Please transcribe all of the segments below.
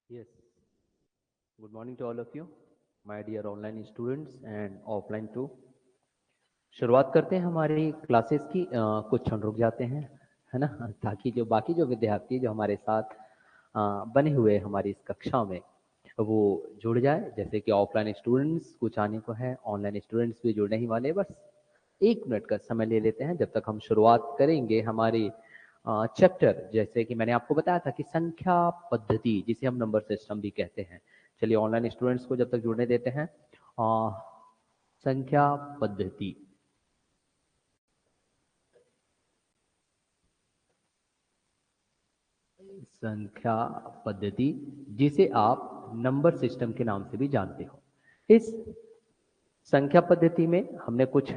Yes, good morning to all of you, my dear online students and offline too. शुरुआत करते हैं हमारी classes की। कुछ क्षण रुक जाते हैं, है ना, ताकि जो बाकी जो विद्यार्थी जो हमारे साथ बने हुए हमारी इस कक्षा में वो जुड़ जाए। जैसे कि ऑफलाइन स्टूडेंट्स कुछ आने को है, ऑनलाइन स्टूडेंट्स भी जुड़ने ही वाले। बस 1 मिनट का समय ले लेते हैं जब तक हम शुरुआत करेंगे हमारी चैप्टर। जैसे कि मैंने आपको बताया था कि संख्या पद्धति, जिसे हम नंबर सिस्टम भी कहते हैं। चलिए ऑनलाइन स्टूडेंट्स को जब तक जुड़ने देते हैं। संख्या पद्धति, संख्या पद्धति जिसे आप नंबर सिस्टम के नाम से भी जानते हो। इस संख्या पद्धति में हमने कुछ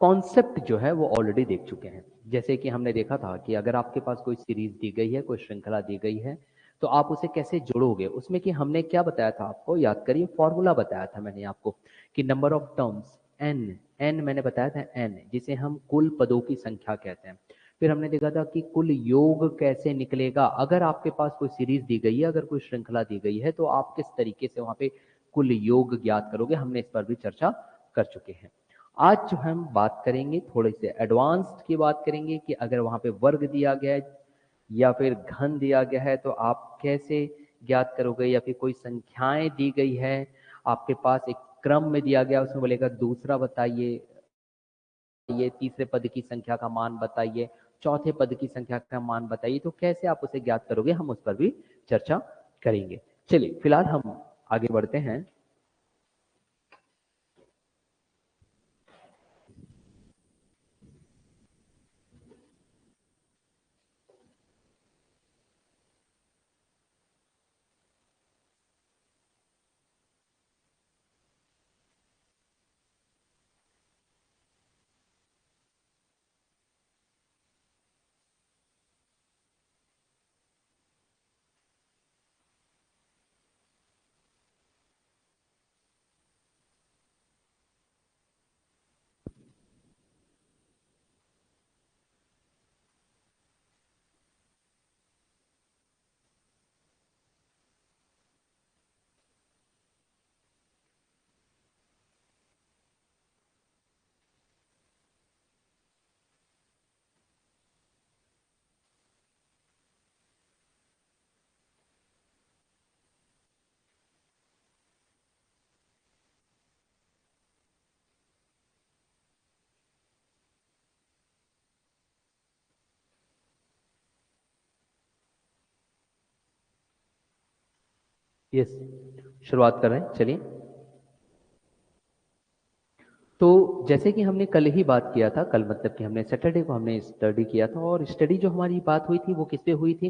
कॉन्सेप्ट जो है वो ऑलरेडी देख चुके हैं। जैसे कि हमने देखा था कि अगर आपके पास कोई सीरीज दी गई है, कोई श्रृंखला दी गई है, तो आप उसे कैसे जोड़ोगे। उसमें कि हमने क्या बताया था आपको, याद करिए, फॉर्मूला बताया था मैंने आपको कि number of terms N, N मैंने बताया था एन, जिसे हम कुल पदों की संख्या कहते हैं। फिर हमने देखा था कि कुल योग कैसे निकलेगा। अगर आपके पास कोई सीरीज दी गई है, अगर कोई श्रृंखला दी गई है, तो आप किस तरीके से वहां पे कुल योग ज्ञात करोगे, हमने इस पर भी चर्चा कर चुके हैं। आज जो हम बात करेंगे थोड़े से एडवांस्ड की बात करेंगे कि अगर वहां पे वर्ग दिया गया है या फिर घन दिया गया है तो आप कैसे ज्ञात करोगे, या फिर कोई संख्याएं दी गई है आपके पास एक क्रम में दिया गया, उसमें बोलेगा दूसरा बताइए, ये तीसरे पद की संख्या का मान बताइए, चौथे पद की संख्या का मान बताइए, तो कैसे आप उसे ज्ञात करोगे, हम उस पर भी चर्चा करेंगे। चलिए फिलहाल हम आगे बढ़ते हैं। यस, शुरुआत कर रहे हैं, चलिए। तो जैसे कि हमने कल ही बात किया था, कल मतलब कि हमने सैटरडे को हमने स्टडी किया था, और स्टडी जो हमारी बात हुई थी वो किस पे हुई थी,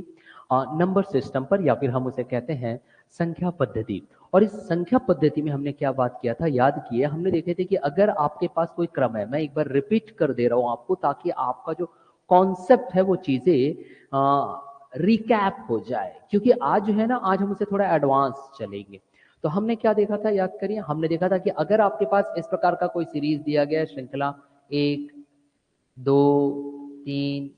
नंबर सिस्टम पर, या फिर हम उसे कहते हैं संख्या पद्धति। और इस संख्या पद्धति में हमने क्या बात किया था, याद किए, हमने देखे थे कि अगर आपके पास कोई क्रम है, मैं एक बार रिपीट कर दे रहा हूं आपको ताकि आपका जो कॉन्सेप्ट है वो चीजें रिकैप हो जाए, क्योंकि आज जो है ना, आज हम उसे थोड़ा एडवांस चलेंगे। तो हमने क्या देखा था, याद करिए, हमने देखा था कि अगर आपके पास इस प्रकार का कोई सीरीज दिया गया है, श्रृंखला 1 2 3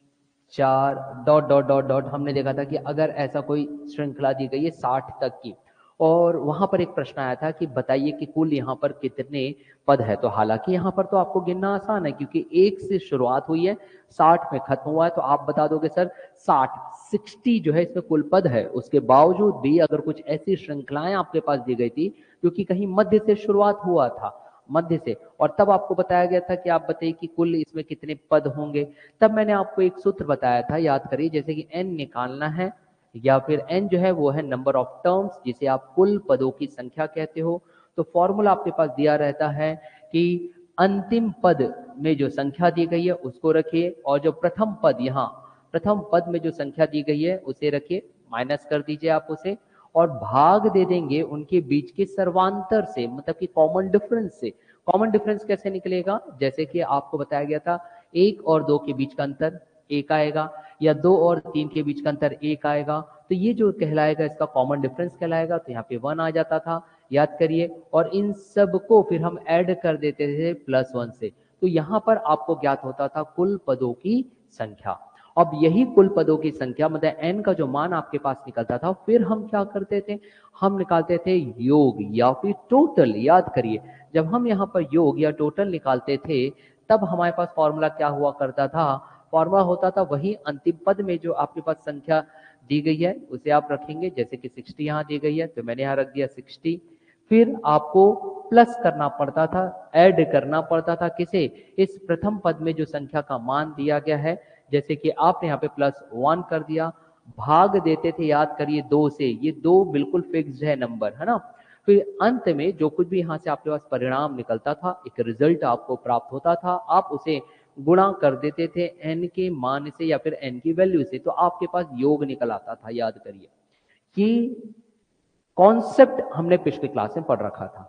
4 डॉट डॉट डॉट डॉट, हमने देखा था कि अगर ऐसा कोई श्रृंखला दी गई है 60 तक की, और वहां पर एक प्रश्न आया था कि बताइए कि कुल यहाँ पर कितने पद है। तो हालांकि यहाँ पर तो आपको गिनना आसान है, क्योंकि 1 से शुरुआत हुई है, 60 में खत्म हुआ है, तो आप बता दोगे सर 60 जो है इसमें कुल पद है। उसके बावजूद भी अगर कुछ ऐसी श्रृंखलाएं आपके पास दी गई थी क्योंकि कहीं मध्य से शुरुआत हुआ था, मध्य से, और तब आपको बताया गया था कि आप बताइए कि कुल इसमें कितने पद होंगे, तब मैंने आपको एक सूत्र बताया था, याद करिए, जैसे कि एन निकालना है, या फिर एन जो है वो है नंबर ऑफ टर्म्स, जिसे आप कुल पदों की संख्या कहते हो। तो फॉर्मूला आपके पास दिया रहता है कि अंतिम पद में जो संख्या दी गई है उसको रखिए, और जो प्रथम पद, यहाँ प्रथम पद में जो संख्या दी गई है उसे रखिए, माइनस कर दीजिए आप उसे, और भाग दे देंगे उनके बीच के सर्वांतर से, मतलब कि कॉमन डिफरेंस से। कॉमन डिफरेंस कैसे निकलेगा, जैसे कि आपको बताया गया था 1 और 2 के बीच का अंतर 1 आएगा, या 2 और 3 के बीच का अंतर 1 आएगा, तो ये जो कहलाएगा इसका कॉमन डिफरेंस कहलाएगा। तो यहाँ पे 1 आ जाता था, याद करिए, और इन सब को फिर हम ऐड कर देते थे +1 से, तो यहाँ पर आपको ज्ञात होता था कुल पदों की संख्या। अब यही कुल पदों की संख्या मतलब n का जो मान आपके पास निकलता था, फिर हम क्या करते थे, हम निकालते थे योग या फिर टोटल। याद करिए, जब हम यहाँ पर योग या टोटल निकालते थे तब हमारे पास फॉर्मूला क्या हुआ करता था, फॉर्मूला होता था वही अंतिम पद में जो आपके पास संख्या दी गई है उसे आप रखेंगे। जैसे कि 60 यहाँ दी गई है तो मैंने यहाँ रख दिया 60। फिर आपको प्लस करना पड़ता था, ऐड करना पड़ता था किसे, इस प्रथम पद में जो संख्या का मान दिया गया है। जैसे कि आपने यहाँ पे +1 कर दिया, भाग देते थे, याद करिए 2 से, ये 2 बिल्कुल फिक्स्ड है नंबर, है ना। फिर अंत में जो कुछ भी यहाँ से आपके पास परिणाम निकलता था, एक रिजल्ट आपको प्राप्त होता था, आप उसे गुणा कर देते थे n के मान से या फिर n की वैल्यू से, तो आपके पास योग निकल आता था। याद करिए, कि कॉन्सेप्ट हमने पिछली क्लास में पढ़ रखा था,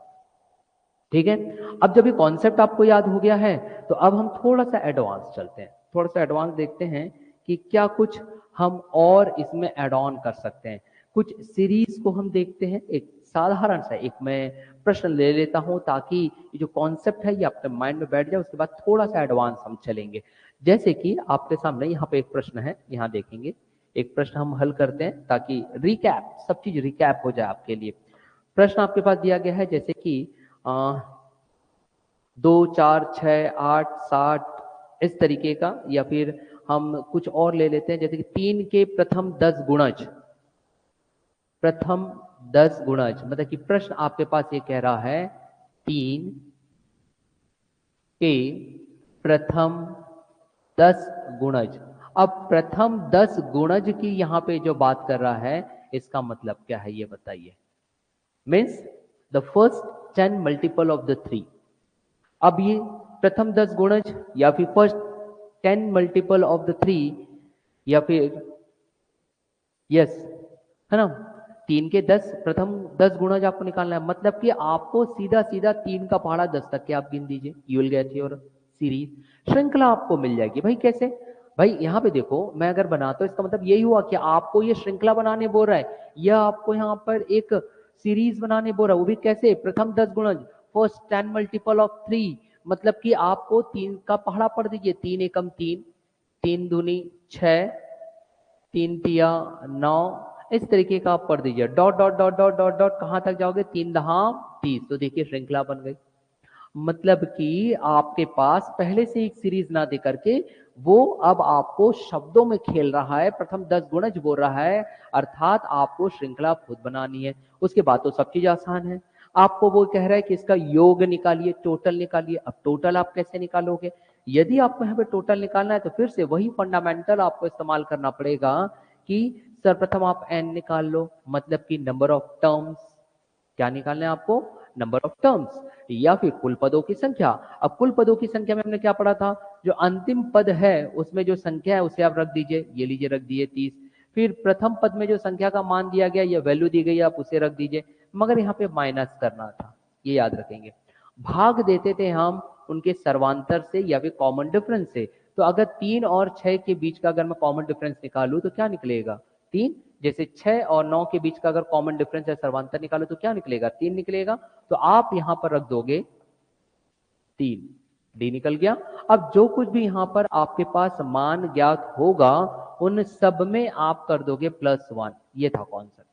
ठीक है। अब जब ये कॉन्सेप्ट आपको याद हो गया है तो अब हम थोड़ा सा एडवांस चलते हैं, थोड़ा सा एडवांस देखते हैं कि क्या कुछ हम और इसमें ऐड ऑन कर सकते हैं। कुछ सीरीज को हम देखते हैं। एक साधारण सा एक मैं प्रश्न ले लेता हूं ताकि ये जो कॉन्सेप्ट है ये आपके माइंड में बैठ जाए, उसके बाद थोड़ा सा एडवांस हम चलेंगे। जैसे कि आपके सामने यहाँ पे एक प्रश्न है, यहाँ देखेंगे, एक प्रश्न हम हल करते हैं ताकि रिकैप, सब चीज रिकैप हो जाए आपके लिए। प्रश्न आपके पास दिया गया है जैसे कि 2, 4, 6, 8, 60 इस तरीके का, या फिर हम कुछ और ले लेते हैं जैसे कि 3 के प्रथम 10 गुणज, प्रथम 10 गुणज, मतलब कि प्रश्न आपके पास ये कह रहा है 3 के प्रथम 10 गुणज। अब प्रथम 10 गुणज की यहाँ पे जो बात कर रहा है इसका मतलब क्या है ये बताइए। Means the first 10 multiple of the 3। अब ये प्रथम 10 गुणज या फिर फर्स्ट 10 मल्टीपल ऑफ द 3 या फिर यस, है ना, 3 के 10 प्रथम 10 गुणज आपको निकालना है। मतलब कि आपको सीधा सीधा 3 का पहाड़ा 10 तक के आप गिन दीजिए, you will get your series, श्रृंखला आपको मिल जाएगी। भाई कैसे, भाई यहाँ पे देखो, मैं अगर बनाता हूं इसका मतलब यही हुआ कि आपको ये श्रृंखला बनाने बोल रहा है या आपको यहाँ पर एक सीरीज बनाने बोल रहा है, वो भी कैसे, प्रथम 10 गुणज, फर्स्ट 10 मल्टीपल ऑफ 3। मतलब कि आपको 3 का पहाड़ा पढ़ दीजिए, 3 एकम 3, 3 दूनी 6, 3 तिया 9, इस तरीके का आप पढ़ दीजिए, dot dot dot dot dot dot कहां तक जाओगे, 3 दहा 30, तो देखिए श्रृंखला बन गई। मतलब कि आपके पास पहले से एक सीरीज ना दे करके वो अब आपको शब्दों में खेल रहा है, प्रथम 10 गुणज बोल रहा है, अर्थात आपको श्रृंखला खुद बनानी है। उसके बाद तो सब चीज आसान है। आपको वो कह रहा है कि इसका योग निकालिए, टोटल निकालिए। अब टोटल आप कैसे निकालोगे, यदि आपको यहाँ पे टोटल निकालना है तो फिर से वही फंडामेंटल आपको इस्तेमाल करना पड़ेगा कि सर्वप्रथम आप n निकाल लो, मतलब कि नंबर ऑफ टर्म्स। क्या निकालना है आपको, नंबर ऑफ टर्म्स, या फिर कुल पदों की संख्या। अब कुल पदों की संख्या में हमने क्या पढ़ा था, जो अंतिम पद है उसमें जो संख्या है उसे आप रख दीजिए, ये लीजिए रख दिए 30। फिर प्रथम पद में जो संख्या का मान दिया गया या वैल्यू दी गई है आप उसे रख दीजिए, मगर यहाँ पे माइनस करना था, ये याद रखेंगे। भाग देते थे हम उनके सर्वांतर से या फिर कॉमन डिफरेंस से। तो अगर 3 और 6 के बीच का अगर मैं कॉमन डिफरेंस निकालूं तो क्या निकलेगा, 3। जैसे 6 और 9 के बीच का अगर कॉमन डिफरेंस है सर्वांतर निकालो तो क्या निकलेगा, 3 निकलेगा। तो आप यहां पर रख दोगे 3, डी निकल गया। अब जो कुछ भी यहां पर आपके पास मान ज्ञात होगा उन सब में आप कर दोगे +1, ये था कॉन्सेप्ट।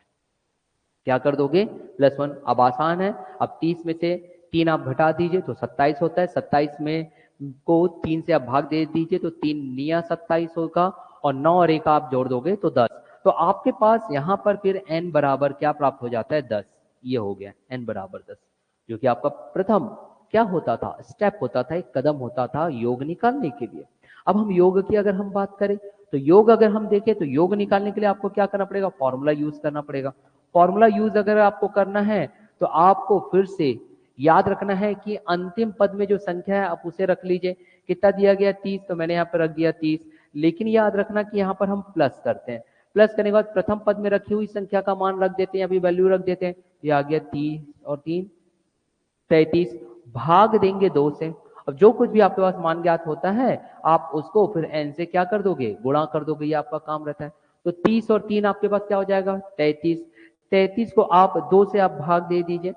क्या कर दोगे, +1। अब आसान है, अब 30 में से 3 आप घटा दीजिए तो 27 होता है, 27 में को 3 से आप भाग दे दीजिए तो 3 निया 27 होगा, और 9 और 1 आप जोड़ दोगे तो 10। तो आपके पास यहाँ पर फिर n बराबर क्या प्राप्त हो जाता है, 10। ये हो गया n बराबर 10, जो कि आपका प्रथम क्या होता था, स्टेप होता था, एक कदम होता था योग निकालने के लिए। अब हम योग की अगर हम बात करें तो योग अगर हम देखें तो योग निकालने के लिए आपको क्या करना पड़ेगा, फॉर्मूला यूज करना पड़ेगा। फॉर्मूला यूज अगर आपको करना है तो आपको फिर से याद रखना है कि अंतिम पद में जो संख्या है आप उसे रख लीजिए। कितना दिया गया 30, तो मैंने यहाँ पर रख दिया 30। लेकिन याद रखना कि यहाँ पर हम प्लस करते हैं, प्लस करने के बाद प्रथम पद में रखी हुई संख्या का मान रख देते हैं या फिर वैल्यू रख देते हैं। ये आ गया 30 और 3 33, भाग देंगे 2 से। अब जो कुछ भी आपके पास मान ज्ञात होता है आप उसको फिर n से क्या कर दोगे, गुणा कर दोगे, ये आपका काम रहता है। तो 30 और 3 आपके पास क्या हो जाएगा, 33। 33 को आप 2 से आप भाग दे दीजिए,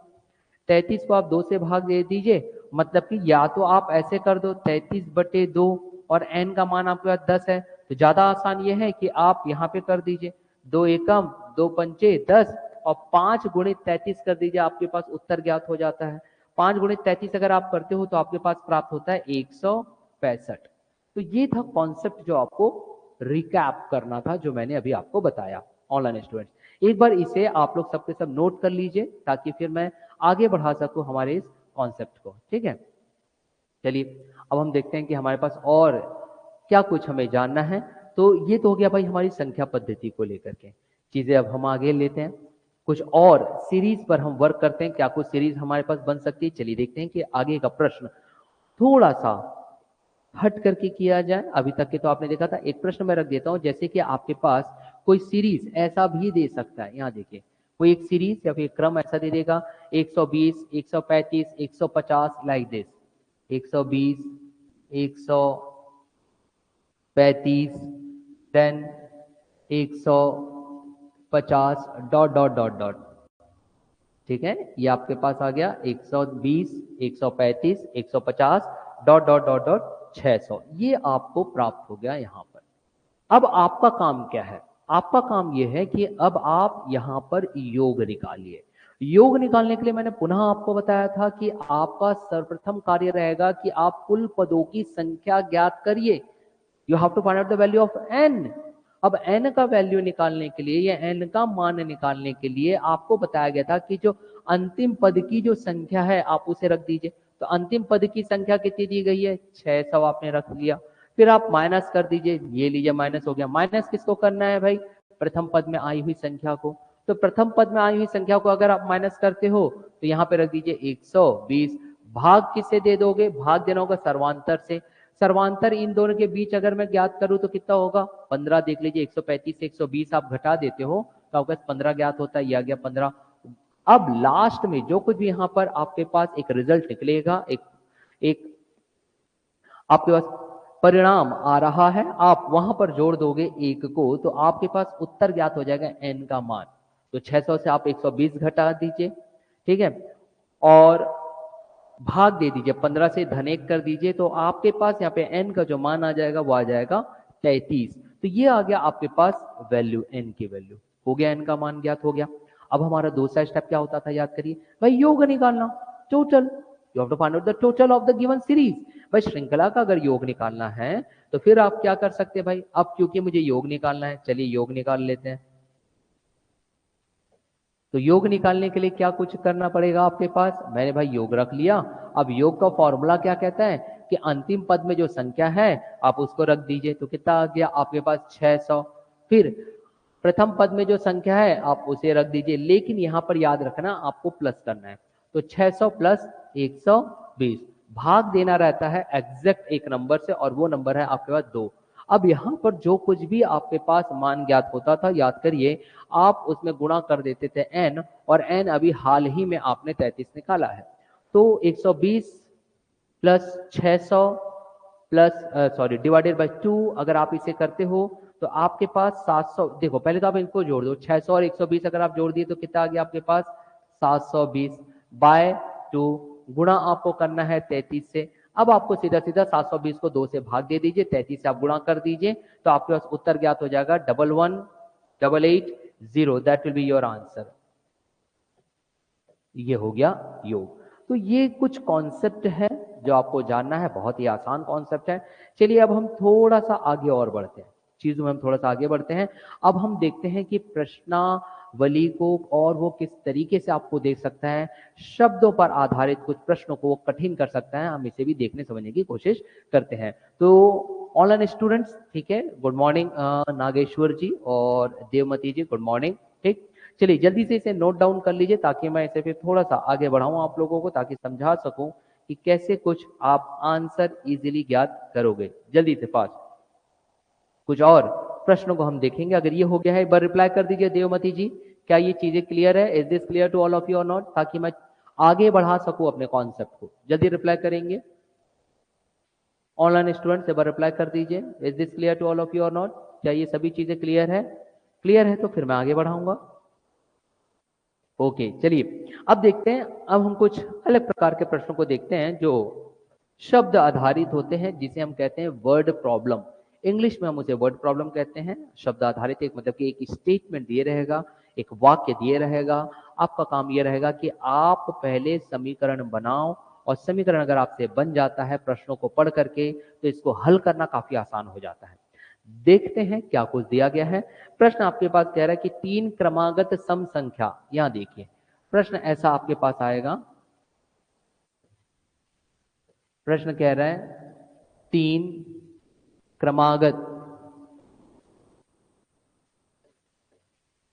33 को आप 2 से भाग दे दीजिए, मतलब कि या तो आप ऐसे कर दो 33/2 और n का मान आपके पास 10 है तो ज्यादा आसान ये है कि आप यहाँ पे कर दीजिए 2 एकम 2 पंचे 10 और 5 गुणित 33 कर दीजिए, आपके पास उत्तर ज्ञात हो जाता है। 5 गुणित 33 अगर आप करते हो तो आपके पास प्राप्त होता है 165। तो ये था कॉन्सेप्ट जो आपको रिकैप करना था, जो मैंने अभी आपको बताया। ऑनलाइन स्टूडेंट्स एक बार इसे आप लोग सबके सब नोट कर लीजिए ताकि फिर मैं आगे बढ़ा सकूं हमारे इस कॉन्सेप्ट को। ठीक है, चलिए अब हम देखते हैं कि हमारे पास और क्या कुछ हमें जानना है। तो ये तो हो गया भाई हमारी संख्या पद्धति को लेकर के चीजें। अब हम आगे लेते हैं, कुछ और सीरीज पर हम वर्क करते हैं। क्या कुछ सीरीज हमारे पास बन सकती है? चलिए देखते हैं कि आगे का प्रश्न थोड़ा सा हट करके किया जाए। अभी तक के तो आपने देखा था। एक प्रश्न मैं रख देता हूं, जैसे कि आपके पास कोई सीरीज ऐसा भी दे सकता है, यहाँ देखिए कोई एक सीरीज या फिर क्रम ऐसा दे देगा 120 135 150 like this 120 135 then 150 dot dot dot dot. ठीक है, ये आपके पास आ गया 120 135 150 डॉट डॉट डॉट डॉट 600। ये आपको प्राप्त हो गया यहां पर। अब आपका काम क्या है? आपका काम यह है कि अब आप यहां पर योग निकालिए। योग निकालने के लिए मैंने पुनः आपको बताया था कि आपका सर्वप्रथम कार्य रहेगा कि आप कुल पदों की संख्या ज्ञात करिए। You have to find out the value of N. अब n का वैल्यू निकालने के लिए या n का मान निकालने के लिए आपको बताया गया था कि जो अंतिम पद की जो संख्या है आप उसे रख दीजिए। तो अंतिम पद की संख्या कितनी दी गई है? 600 आपने रख लिया। फिर आप माइनस कर दीजिए, ये लीजिए माइनस हो गया। माइनस किसको करना है भाई? प्रथम पद में आई हुई संख्या को। तो प्रथम पद में आई हुई संख्या को अगर आप माइनस करते हो तो यहाँ पे रख दीजिए 120। भाग किससे दे दोगे? भाग देना होगा सर्वांतर से। सर्वांतर इन दोनों के बीच अगर मैं ज्ञात करूं तो कितना होगा? 15। देख लीजिए 135 से 120 आप घटा देते हो तो आपके पास 15 ज्ञात होता है। यह आ गया 15। अब लास्ट में जो कुछ भी यहां पर आपके पास एक रिजल्ट निकलेगा, एक आपके पास परिणाम आ रहा है, आप वहां पर जोड़ दोगे 1 को तो आपके पास उत्तर ज्ञात हो जाएगा n का मान। तो 600 से आप 120 घटा दीजिए। ठीक है, और भाग दे दीजिए 15 से धन 1 कर दीजिए तो आपके पास यहाँ पे n का जो मान आ जाएगा वो आ जाएगा 33। तो ये आ गया आपके पास वैल्यू, n की वैल्यू हो गया, n का मान ज्ञात हो गया। अब हमारा दूसरा स्टेप क्या होता था? याद करिए भाई, योग निकालना, total. You have to find out the total of the given series. भाई श्रृंखला का अगर योग निकालना है तो फिर आप क्या कर सकते हैं भाई? अब क्योंकि मुझे योग निकालना है, चलिए योग निकाल लेते हैं। तो योग निकालने के लिए क्या कुछ करना पड़ेगा आपके पास? मैंने भाई योग रख लिया। अब योग का फॉर्मूला क्या कहता है कि अंतिम पद में जो संख्या है आप उसको रख दीजिए। तो कितना आ गया आपके पास? 600। फिर प्रथम पद में जो संख्या है आप उसे रख दीजिए, लेकिन यहां पर याद रखना आपको प्लस करना है। तो 600 प्लस 120, भाग देना रहता है एग्जैक्ट एक नंबर से और वो नंबर है आपके पास 2। अब यहां पर जो कुछ भी आपके पास मान ज्ञात होता था, याद करिए आप उसमें गुणा कर देते थे n, और n अभी हाल ही में आपने 33 निकाला है। तो 120 प्लस 600 प्लस डिवाइडेड बाय 2 अगर आप इसे करते हो तो आपके पास 700। देखो पहले तो आप इनको जोड़ दो, 600 और 120 अगर आप जोड़ दिए तो कितना आ गया आपके पास? 720 बाय 2, गुणा आपको करना है 33 से। अब आपको सीधा सीधा 720 को 2 से भाग दे दीजिए, 33 से आप गुणा कर दीजिए तो आपके पास उत्तर ज्ञात हो जाएगा 11880। That will be your answer. ये हो गया योग। तो ये कुछ कॉन्सेप्ट है जो आपको जानना है, बहुत ही आसान कॉन्सेप्ट है। चलिए अब हम थोड़ा सा आगे और बढ़ते हैं, चीजों में हम थोड़ा सा आगे बढ़ते हैं। अब हम देखते हैं कि प्रश्नावली को और वो किस तरीके से आपको देख सकता है, शब्दों पर आधारित कुछ प्रश्नों को वो कठिन कर सकता है। हम इसे भी देखने समझने की कोशिश करते हैं। तो ऑनलाइन स्टूडेंट्स, ठीक है, गुड मॉर्निंग नागेश्वर जी और देवमती जी, गुड मॉर्निंग। ठीक, चलिए जल्दी से इसे नोट डाउन कर लीजिए ताकि मैं इसे फिर थोड़ा सा आगे बढ़ाऊं आप लोगों को, ताकि समझा सकूं कि कैसे कुछ आप आंसर इजीली ज्ञात करोगे। जल्दी से फास्ट कुछ और प्रश्नों को हम देखेंगे। अगर ये हो गया है एक बार रिप्लाई कर दीजिए देवमती जी, क्या ये चीजें क्लियर है? Is this clear to all of you और नॉट? ताकि मैं आगे बढ़ा सकूं अपने कॉन्सेप्ट को। जल्दी रिप्लाई करेंगे ऑनलाइन स्टूडेंट्स, एक बार रिप्लाई कर दीजिए, is this clear to all of you और नॉट? क्या ये सभी चीजें क्लियर है? क्लियर है तो फिर मैं आगे बढ़ाऊंगा। ओके, चलिए अब देखते हैं। अब हम कुछ अलग प्रकार के प्रश्नों को देखते हैं जो शब्द आधारित होते हैं, जिसे हम कहते हैं वर्ड प्रॉब्लम। इंग्लिश में हम उसे वर्ड प्रॉब्लम कहते हैं। शब्द आधारित एक मतलब कि एक स्टेटमेंट दिए रहेगा, एक वाक्य दिए रहेगा, आपका काम यह रहेगा कि आप पहले समीकरण बनाओ और समीकरण अगर आपसे बन जाता है प्रश्नों को पढ़ करके तो इसको हल करना काफी आसान हो जाता है। देखते हैं क्या कुछ दिया गया है। प्रश्न आपके पास कह रहा है कि 3 क्रमागत सम संख्या, यहां देखिए प्रश्न ऐसा आपके पास आएगा। प्रश्न कह रहा है 3 क्रमागत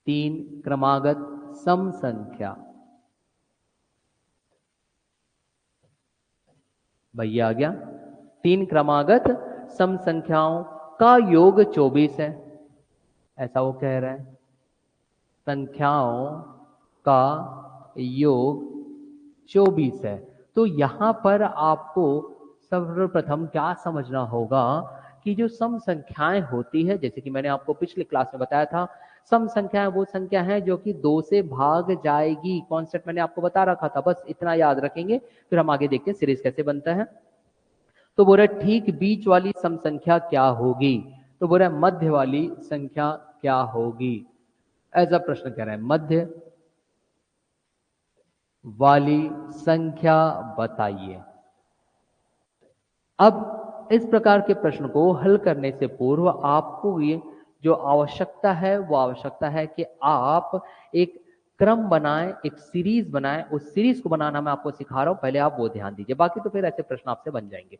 3 क्रमागत सम संख्या, भैया आ गया, 3 क्रमागत सम संख्याओं का योग 24 है, ऐसा वो कह रहा है। संख्याओं का योग 24 है। तो यहां पर आपको सर्वप्रथम क्या समझना होगा कि जो सम संख्याएं होती है, जैसे कि मैंने आपको पिछले क्लास में बताया था, सम संख्याएं वो संख्या है जो कि 2 से भाग जाएगी। कॉन्सेप्ट मैंने आपको बता रखा था, बस इतना याद रखेंगे, फिर हम आगे देखते हैं सीरीज कैसे बनता है। तो बोल रहा ठीक बीच वाली सम संख्या क्या होगी, तो बोल रहा मध्य वाली संख्या क्या होगी, ऐसा प्रश्न कह रहा है। मध्य वाली संख्या बताइए। अब इस प्रकार के प्रश्न को हल करने से पूर्व आपको ये जो आवश्यकता है वो आवश्यकता है कि आप एक क्रम बनाएं, एक सीरीज बनाएं। उस सीरीज को बनाना मैं आपको सिखा रहा हूं, पहले आप वो ध्यान दीजिए, बाकी तो फिर ऐसे प्रश्न आपसे बन जाएंगे।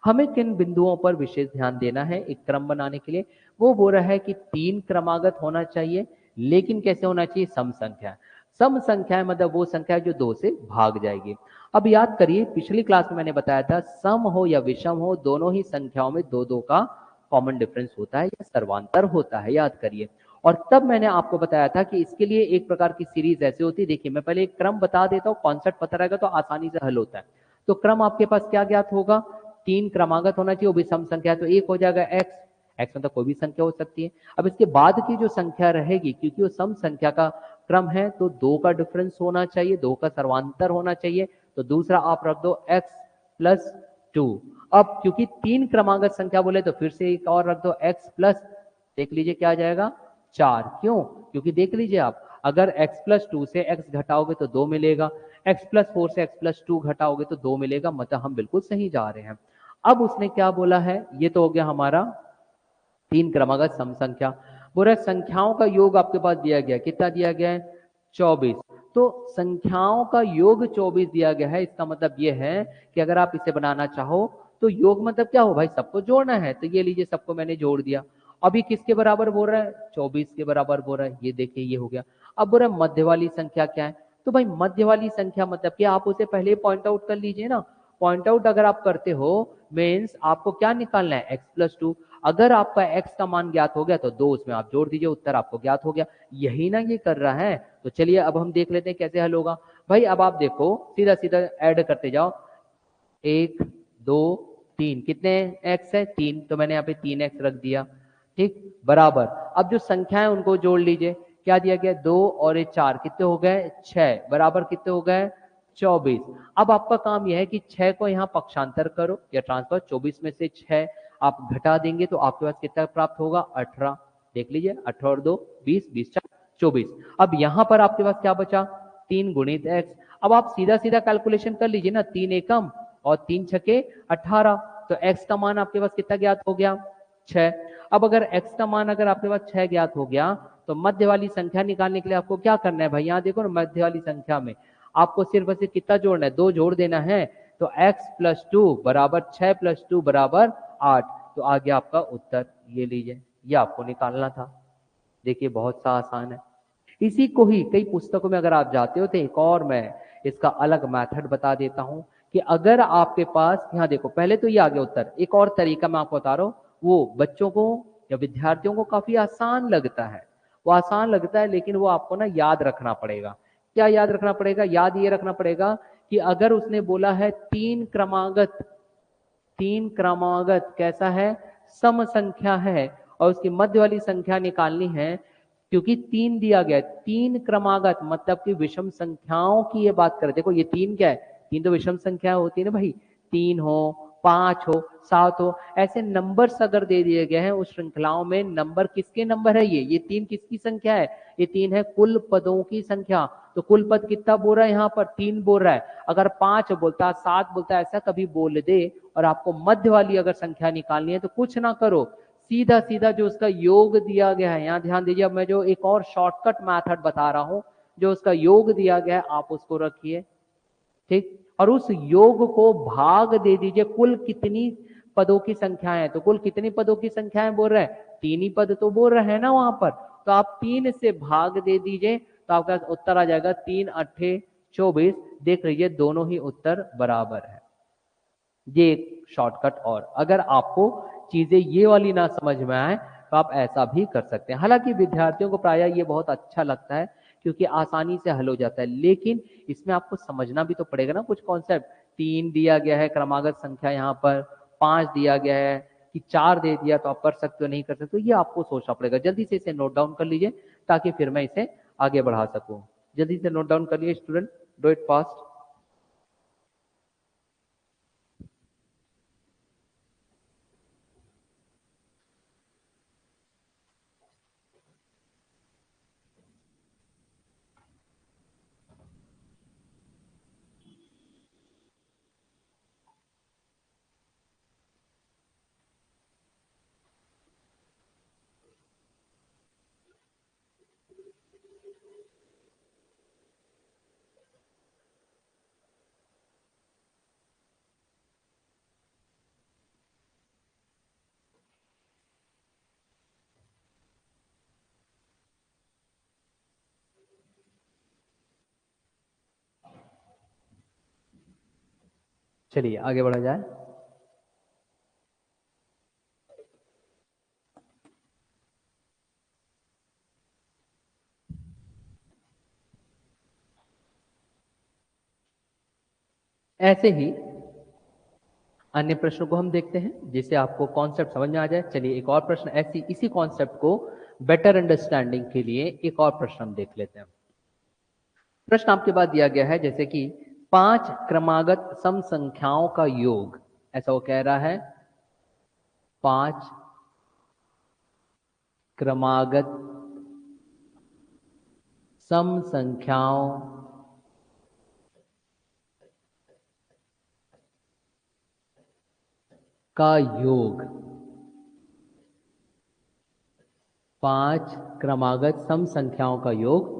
हमें किन बिंदुओं पर विशेष ध्यान देना है एक क्रम बनाने के लिए, वो बोल रहा है कि 3 क्रमागत होना चाहिए, लेकिन कैसे होना चाहिए, सम संख्या। सम संख्या मतलब वो संख्या जो 2 से भाग जाएगी। अब याद करिए पिछली क्लास में मैंने बताया था सम हो या विषम हो दोनों ही संख्याओं में 2-2 का कॉमन डिफरेंस होता है या सर्वांतर होता है, याद करिए। और तब मैंने आपको बताया था कि इसके लिए एक प्रकार की सीरीज ऐसे होती है, देखिए मैं पहले एक क्रम बता देता हूँ, कॉन्सेप्ट पता रहेगा तो आसानी से हल होता है। तो क्रम आपके पास क्या ज्ञात होगा, 3 क्रमागत होना चाहिए, वो भी सम संख्या, तो एक हो जाएगा एक्स, एक्स मतलब कोई भी संख्या हो सकती है। अब इसके बाद की जो संख्या रहेगी, क्योंकि वो सम संख्या का क्रम है तो 2 का डिफरेंस होना चाहिए, 2 का सर्वांतर होना चाहिए, तो दूसरा आप रख दो x प्लस 2। अब क्योंकि 3 क्रमागत संख्या बोले तो फिर से एक और रख दो x प्लस, देख लीजिए क्या आ जाएगा 4। क्यों, क्योंकि देख लीजिए आप अगर x प्लस 2 से x घटाओगे तो 2 मिलेगा, x प्लस 4 से x प्लस 2 घटाओगे तो 2 मिलेगा, मतलब हम बिल्कुल सही जा रहे हैं। अब उसने क्या बोला है, ये तो हो गया हमारा 3 क्रमागत सम संख्या। बोला संख्याओं का योग आपके पास दिया गया, कितना दिया गया है 24। तो संख्याओं का योग 24 दिया गया है, इसका मतलब ये है कि अगर आप इसे बनाना चाहो तो योग मतलब क्या हो भाई, सबको जोड़ना है, तो ये लीजिए सबको मैंने जोड़ दिया। अभी किसके बराबर बोल रहा है, 24 के बराबर बोल रहा है, ये देखिए ये हो गया। अब बोल रहा है मध्य वाली संख्या क्या है, तो भाई मध्य वाली संख्या मतलब कि आप उसे पहले पॉइंट आउट कर लीजिए ना। पॉइंट आउट अगर आप करते हो मीन्स आपको क्या निकालना है, x प्लस 2। अगर आपका x का मान ज्ञात हो गया तो 2 उसमें आप जोड़ दीजिए, उत्तर आपको ज्ञात हो गया। यही ना ये कर रहा है। तो चलिए अब हम देख लेते हैं कैसे हल होगा। भाई अब आप देखो सीधा सीधा ऐड करते जाओ, 1 2 3, कितने x है 3, तो मैंने यहाँ पे 3x रख दिया, ठीक बराबर। अब जो संख्या है उनको जोड़ लीजिए, क्या दिया गया 2 और 4, कितने हो गए 6, बराबर कितने हो गए 24। अब आपका काम यह है कि 6 को यहाँ पक्षांतर करो या ट्रांसफर, 24 में से 6 आप घटा देंगे तो आपके पास कितना प्राप्त होगा 18। देख लीजिए 18 और 2 20, 20 4 24। अब यहां पर आपके पास क्या बचा 3 गुणित x। अब आप सीधा सीधा कैलकुलेशन कर लीजिए ना, 3 एकम और 3 छके 18, तो x का मान आपके पास कितना ज्ञात हो गया 6। अब अगर x का मान अगर आपके पास 6 ज्ञात हो गया तो मध्य वाली संख्या निकालने के लिए आपको क्या करना है भाई, यहाँ देखो ना मध्य वाली संख्या में आपको सिर्फ और सिर्फ कितना जोड़ना है, 2 जोड़ देना है। तो x प्लस 2 बराबर 6 प्लस 2 बराबर 8, तो आ गया आपका उत्तर, ये लीजिए, ये आपको निकालना था। देखिए बहुत सा आसान है। इसी को ही कई पुस्तकों में अगर आप जाते हो तो एक और मैं इसका अलग मेथड बता देता हूं कि अगर आपके पास, यहाँ देखो पहले तो ये आ गया उत्तर, एक और तरीका मैं आपको बता रहा हूं, वो बच्चों को या विद्यार्थियों को काफी आसान लगता है, वो आसान लगता है लेकिन वो आपको ना याद रखना पड़ेगा। क्या याद रखना पड़ेगा, याद ये रखना पड़ेगा कि अगर उसने बोला है 3 क्रमागत, 3 क्रमागत कैसा है सम संख्या है और उसकी मध्य वाली संख्या निकालनी है, क्योंकि 3 दिया गया, 3 क्रमागत मतलब कि विषम संख्याओं की ये बात कर, देखो ये 3 क्या है, 3 तो विषम संख्या होती है ना भाई, 3 हो 5 हो, 7 हो, ऐसे नंबर्स अगर दे दिए गए हैं उस श्रृंखलाओं में, नंबर किसके नंबर है, ये 3 किसकी संख्या है, ये 3 है कुल पदों की संख्या। तो कुल पद कितना बोल रहा है यहाँ पर, 3 बोल रहा है। अगर 5 बोलता, 7 बोलता, ऐसा कभी बोल दे और आपको मध्य वाली अगर संख्या निकालनी है तो कुछ ना करो, सीधा सीधा जो उसका योग दिया गया है, यहाँ ध्यान दीजिए, अब मैं जो एक और शॉर्टकट मेथड बता रहा हूं, जो उसका योग दिया गया है आप उसको रखिए, ठीक, और उस योग को भाग दे दीजिए कुल कितनी पदों की संख्या है। तो कुल कितनी पदों की संख्याएं बोल रहे हैं, 3 ही पद तो बोल रहे हैं ना वहां पर, तो आप 3 से भाग दे दीजिए तो आपका उत्तर आ जाएगा 3 अट्ठे 24। देख लीजिए दोनों ही उत्तर बराबर है। ये एक शॉर्टकट, और अगर आपको चीजें ये वाली ना समझ में आए तो आप ऐसा भी कर सकते हैं। हालांकि विद्यार्थियों को प्राय ये बहुत अच्छा लगता है क्योंकि आसानी से हल हो जाता है, लेकिन इसमें आपको समझना भी तो पड़ेगा ना कुछ कॉन्सेप्ट। 3 दिया गया है क्रमागत संख्या, यहाँ पर 5 दिया गया है कि 4 दे दिया तो आप कर सकते हो नहीं कर सकते, तो ये आपको सोचना पड़ेगा। जल्दी से इसे नोट डाउन कर लीजिए ताकि फिर मैं इसे आगे बढ़ा सकूं। जल्दी से नोट डाउन कर लीजिए स्टूडेंट, डू इट फास्ट। चलिए आगे बढ़ा जाए। ऐसे ही अन्य प्रश्नों को हम देखते हैं जिससे आपको कॉन्सेप्ट समझ में आ जाए। चलिए एक और प्रश्न ऐसी इसी कॉन्सेप्ट को बेटर अंडरस्टैंडिंग के लिए एक और प्रश्न हम देख लेते हैं। प्रश्न आपके पास दिया गया है जैसे कि 5 क्रमागत सम संख्याओं का योग, ऐसा वो कह रहा है 5 क्रमागत सम संख्याओं का योग, 5 क्रमागत सम संख्याओं का योग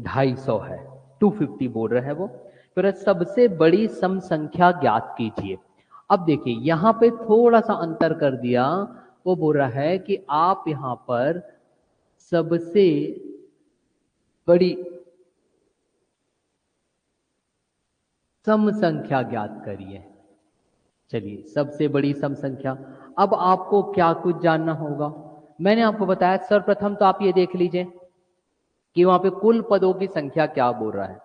250 है, 250 बोल रहे हैं वो। फिर सबसे बड़ी सम संख्या ज्ञात कीजिए। अब देखिए यहां पे थोड़ा सा अंतर कर दिया, वो बोल रहा है कि आप यहां पर सबसे बड़ी सम संख्या ज्ञात करिए। चलिए सबसे बड़ी सम संख्या, अब आपको क्या कुछ जानना होगा। मैंने आपको बताया सर्वप्रथम तो आप ये देख लीजिए कि वहां पे कुल पदों की संख्या क्या बोल रहा है।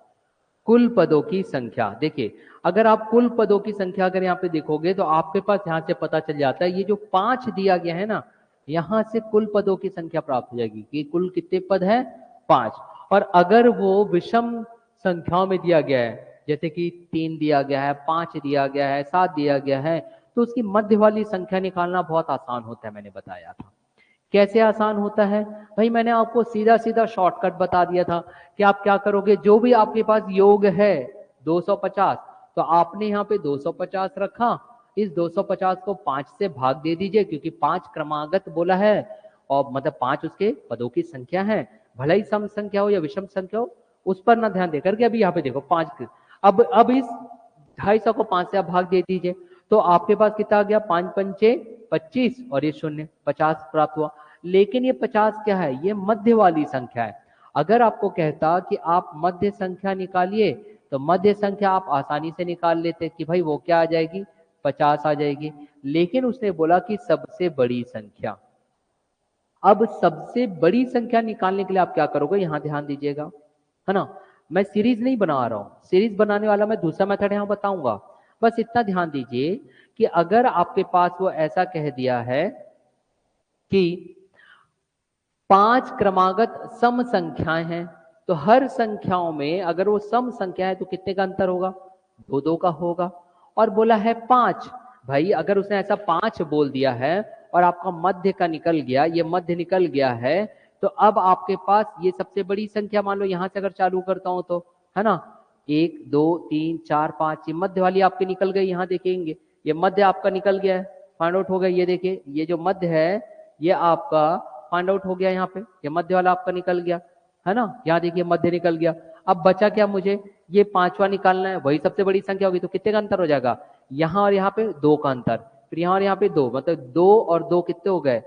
कुल पदों की संख्या देखिए, अगर आप कुल पदों की संख्या अगर यहाँ पे देखोगे तो आपके पास यहां से पता चल जाता है, ये जो 5 दिया गया है ना, यहां से कुल पदों की संख्या प्राप्त हो जाएगी कि कुल कितने पद है 5। और अगर वो विषम संख्याओं में दिया गया है, जैसे कि 3 दिया गया है, 5 दिया गया है, 7 दिया गया है, तो उसकी मध्य वाली संख्या निकालना बहुत आसान होता है। मैंने बताया था कैसे आसान होता है भाई, मैंने आपको सीधा सीधा शॉर्टकट बता दिया था कि आप क्या करोगे, जो भी आपके पास योग है 250, तो आपने यहाँ पे 250 रखा, इस 250 को 5 से भाग दे दीजिए क्योंकि 5 क्रमागत बोला है और मतलब 5 उसके पदों की संख्या है, भले ही सम संख्या हो या विषम संख्या हो, उस पर ना ध्यान देकर के अभी यहाँ पे देखो 5। अब इस 250 को 5 से आप भाग दे दीजिए तो आपके पास कितना आ गया, 5 पंचे 25 और ये शून्य 50 प्राप्त हुआ। लेकिन ये 50 क्या है, ये मध्य वाली संख्या है। अगर आपको कहता कि आप मध्य संख्या निकालिए तो मध्य संख्या आप आसानी से निकाल लेते कि भाई वो क्या आ जाएगी, 50 आ जाएगी। लेकिन उसने बोला कि सबसे बड़ी संख्या। अब सबसे बड़ी संख्या निकालने के लिए आप क्या करोगे, यहां ध्यान दीजिएगा, है ना। मैं सीरीज नहीं बना रहा हूं, सीरीज बनाने वाला मैं दूसरा मेथड यहां बताऊंगा। बस इतना ध्यान दीजिए कि अगर आपके पास वो ऐसा कह दिया है कि 5 क्रमागत सम संख्याएं हैं, तो हर संख्याओं में अगर वो सम संख्या है तो कितने का अंतर होगा, 2 2 का होगा। और बोला है 5, भाई अगर उसने ऐसा 5 बोल दिया है और आपका मध्य का निकल गया, ये मध्य निकल गया है, तो अब आपके पास ये सबसे बड़ी संख्या मान लो यहां से अगर चालू करता हूं तो, है ना, 1 2 3 4 5, ये मध्य वाली आपकी निकल गई, यहां देखेंगे ये मध्य आपका निकल गया है, फाइंड आउट हो गया। ये देखिए ये जो मध्य है ये आपका फाइंड आउट हो गया, यहाँ पे ये मध्य वाला आपका निकल गया, है ना, यहाँ देखिए मध्य निकल गया। अब बचा क्या, मुझे ये 5वां निकालना है, वही सबसे बड़ी संख्या होगी, तो कितने का अंतर हो जाएगा, यहाँ और यहाँ पे 2 का अंतर, फिर यहाँ और यहाँ पे 2, मतलब 2 और 2 कितने हो गए,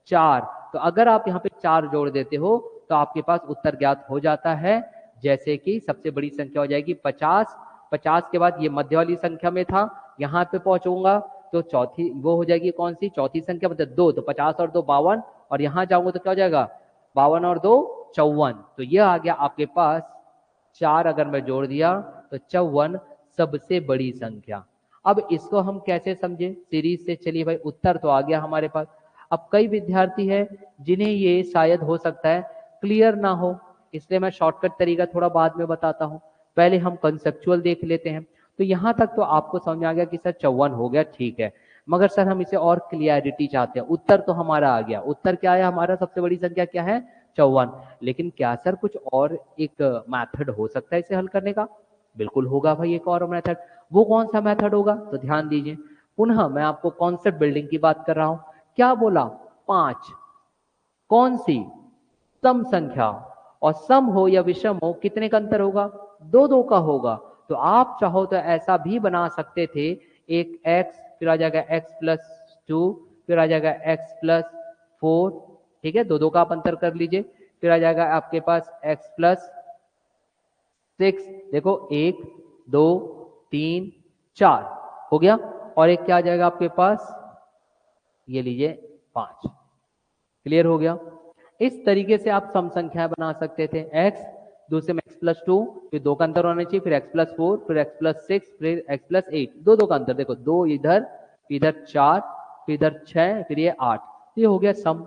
4। तो अगर आप यहाँ पे 4 जोड़ देते हो तो आपके पास उत्तर ज्ञात हो जाता है, जैसे कि सबसे बड़ी संख्या हो जाएगी 50। 50 के बाद ये मध्य वाली संख्या में था, यहाँ पे पहुंचूंगा तो चौथी वो हो जाएगी कौन सी, चौथी संख्या, मतलब 2, तो 50 और 2 52, और यहाँ जाऊंगा तो क्या हो जाएगा, 52 और 2 54। तो ये आ गया आपके पास 4, अगर मैं जोड़ दिया तो 54 सबसे बड़ी संख्या। अब इसको हम कैसे समझे सीरीज से, चलिए भाई उत्तर तो आ गया हमारे पास। अब कई विद्यार्थी हैं जिन्हें ये शायद हो सकता है क्लियर ना हो, इसलिए मैं शॉर्टकट तरीका थोड़ा बाद में बताता हूं, पहले हम कंसेप्चुअल देख लेते हैं। तो यहां तक तो आपको समझ आ गया कि सर 54 हो गया, ठीक है, मगर सर हम इसे और क्लियरिटी चाहते हैं। उत्तर तो हमारा आ गया, उत्तर क्या है हमारा, सबसे बड़ी संख्या क्या है, 54, लेकिन क्या सर कुछ और एक मेथड हो सकता है इसे हल करने का, बिल्कुल होगा भाई एक और मेथड। वो कौन सा मेथड होगा, तो ध्यान दीजिए, पुनः मैं आपको कॉन्सेप्ट बिल्डिंग की बात कर रहा हूं। क्या बोला, 5, कौन सी, सम संख्या, और सम हो या विषम हो कितने का अंतर होगा, 2 2 का होगा। तो आप चाहो तो ऐसा भी बना सकते थे, एक x फिर आ जाएगा x+2 फिर आ जाएगा x+4, ठीक है, 2 2 का आप अंतर कर लीजिए, फिर आ जाएगा आपके पास x+6, देखो 1 2 3 4 हो गया, और एक क्या आ जाएगा आपके पास, ये लीजिए 5। क्लियर हो गया। इस तरीके से आप सम संख्याएं बना सकते थे, x दूसरे में x+2, फिर 2 का अंतर होना चाहिए, फिर x+4, फिर x+6, फिर x+8, 2 2 का अंतर, देखो 2 इधर, इधर 4, फिर इधर 6, फिर ये 8, ये हो गया सम।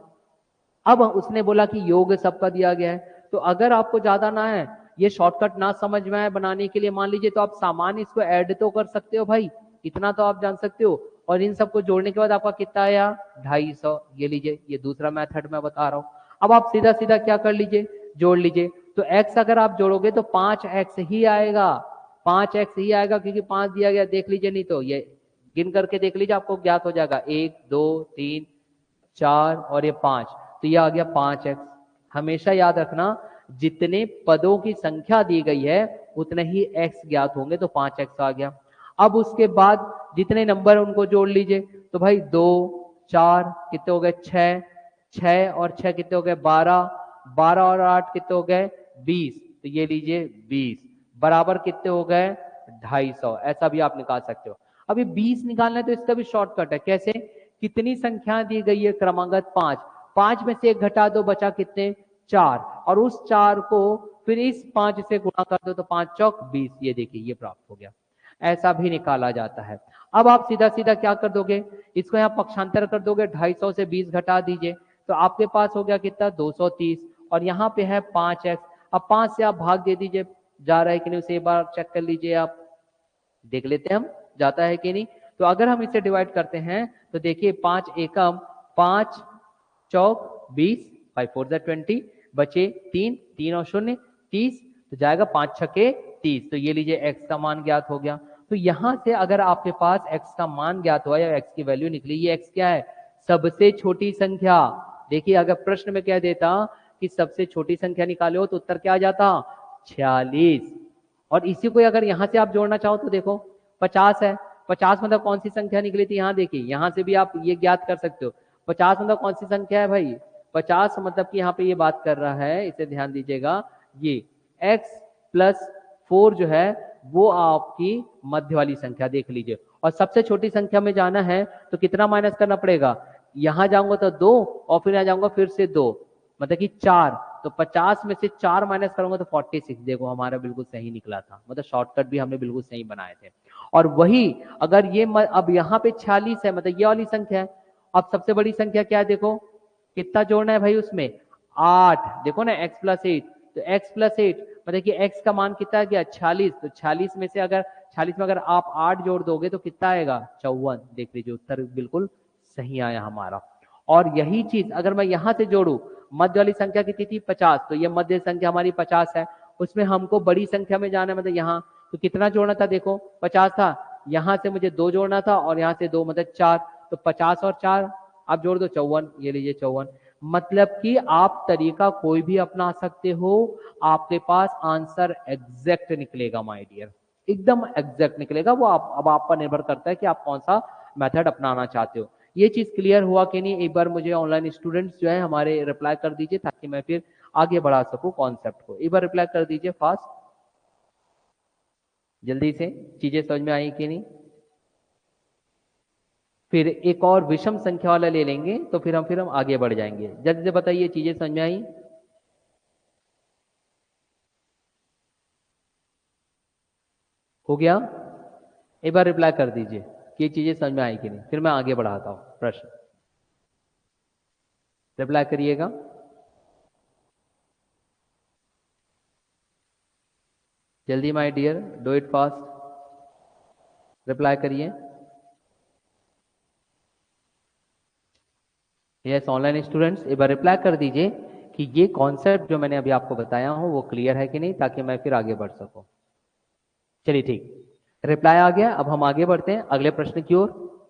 अब उसने बोला कि योग सबका दिया गया है, तो अगर आपको ज्यादा ना है, ये शॉर्टकट ना समझ में आए बनाने के लिए, मान लीजिए, तो आप सामान्य इसको ऐड तो कर सकते हो भाई, इतना तो आप जान सकते हो, और इन सबको जोड़ने के बाद आपका कितना आया, 250। ये लीजिए, ये दूसरा मेथड मैं बता रहा हूं। अब आप सीधा सीधा क्या कर लीजिए, जोड़ लीजिए, तो x अगर आप जोड़ोगे तो 5x ही आएगा, 5x ही आएगा, क्योंकि 5 दिया गया, देख लीजिए, नहीं तो ये गिन करके देख लीजिए, आपको ज्ञात हो जाएगा, 1 2 3 4 और ये 5, तो ये आ गया 5x। हमेशा याद रखना, जितने पदों की संख्या दी गई है उतने ही x ज्ञात होंगे, तो 5x आ गया। अब उसके बाद जितने नंबर उनको जोड़ लीजिए, तो भाई 2 4 कितने हो गए, 6, 6 और 6 कितने हो गए, 12, 12 और 8 कितने हो गए, 20, तो ये लीजिए 20 बराबर कितने हो गए, 250। ऐसा भी आप निकाल सकते हो। अभी 20 निकालना है तो इसका भी शॉर्टकट है, कैसे, कितनी संख्या दी गई है, क्रमांगत 5, 5 में से 1 घटा दो, बचा कितने, 4, और उस 4 को फिर इस 5 से गुणा कर दो, तो 5 चौक 20, ये देखिए ये प्राप्त हो गया। ऐसा भी निकाला जाता है। अब आप सीधा सीधा क्या कर दोगे, इसको यहाँ पक्षांतर कर दोगे, 250 से 20 घटा दीजिए, तो आपके पास हो गया कितना, 230, और यहाँ पे है 5x। अब 5 से आप भाग दे दीजिए, जा रहा है कि नहीं उसे एक बार चेक कर लीजिए, आप देख लेते हैं हम जाता है कि नहीं। तो अगर हम इसे डिवाइड करते हैं तो देखिए 5 एकम 5 चौक 20, 5 4 20, बचे 3, 3 और 0 30, तो जाएगा 5 छके 30। तो ये लीजिए x का मान ज्ञात हो गया। तो यहां से अगर आपके पास x का मान ज्ञात हुआ या x की वैल्यू निकली, ये x क्या है, सबसे छोटी संख्या। देखिए अगर प्रश्न में कह देता कि सबसे छोटी संख्या निकाले हो तो उत्तर क्या आ जाता, 46। और इसी को अगर यहां से आप जोड़ना चाहो तो देखो 50 है, 50 मतलब कौन सी संख्या निकली थी, यहां देखिए, यहां से भी आप ये ज्ञात कर सकते हो, 50 मतलब कौन सी संख्या है भाई, 50 मतलब कि यहाँ पे ये बात कर रहा है, इसे ध्यान दीजिएगा, ये x+4 जो है वो आपकी मध्य वाली संख्या, देख लीजिए। और सबसे छोटी संख्या में जाना है तो कितना माइनस करना पड़ेगा, यहां जाऊंगा तो 2 और फिर यहां जाऊंगा फिर से 2, मतलब कि 4, तो 50 में से 4 माइनस करूंगा तो 46। देखो हमारा बिल्कुल सही निकला था, मतलब शॉर्टकट भी हमने बिल्कुल सही बनाए थे। और वही अगर ये अब यहाँ पे 46 है, मतलब ये वाली संख्या है, अब सबसे बड़ी संख्या क्या है, देखो कितना जोड़ना है भाई उसमें, 8, देखो ना x+8, तो x+8 मतलब कि x का मान कितना है गया 46, तो 46 में से अगर 46 में अगर आप 8 जोड़ दोगे तो कितना आएगा 54। देख लीजिए उत्तर बिल्कुल सही आया हमारा। और यही चीज अगर मैं यहां से जोड़ू, मध्य वाली संख्या कितनी थी 50, तो ये मध्य संख्या हमारी 50 है, उसमें हमको बड़ी संख्या में जाना है, मतलब यहाँ तो कितना जोड़ना था, देखो 50 था, यहां से मुझे 2 जोड़ना था और यहाँ से 2 मतलब 4, तो 50 और 4 आप जोड़ दो 54, ये लीजिए 54। मतलब कि आप तरीका कोई भी अपना सकते हो, आपके पास आंसर एग्जैक्ट निकलेगा माय डियर, एकदम एग्जैक्ट निकलेगा। वो अब आप पर निर्भर करता है कि आप कौन सा मेथड अपनाना चाहते हो। ये चीज क्लियर हुआ कि नहीं, एक बार मुझे ऑनलाइन स्टूडेंट्स जो है हमारे रिप्लाई कर दीजिए ताकि मैं फिर आगे बढ़ा सकूं कॉन्सेप्ट को। एक बार रिप्लाई कर दीजिए फास्ट, जल्दी से, चीजें समझ में आई कि नहीं। फिर एक और विषम संख्या वाला ले लेंगे तो फिर हम आगे बढ़ जाएंगे। जल्दी से बताइए चीजें समझ में आई। हो गया? एक बार रिप्लाई कर दीजिए कि ये चीजें समझ में आई कि नहीं, फिर मैं आगे बढ़ाता हूं प्रश्न। रिप्लाई करिएगा। जल्दी my dear, do it fast, reply करिए। यस ऑनलाइन स्टूडेंट्स, एक बार रिप्लाई कर दीजिए कि ये कॉन्सेप्ट जो मैंने अभी आपको बताया हूं वो क्लियर है कि नहीं, ताकि मैं फिर आगे बढ़ सकूं। चलिए ठीक, रिप्लाई आ गया। अब हम आगे बढ़ते हैं अगले प्रश्न की ओर।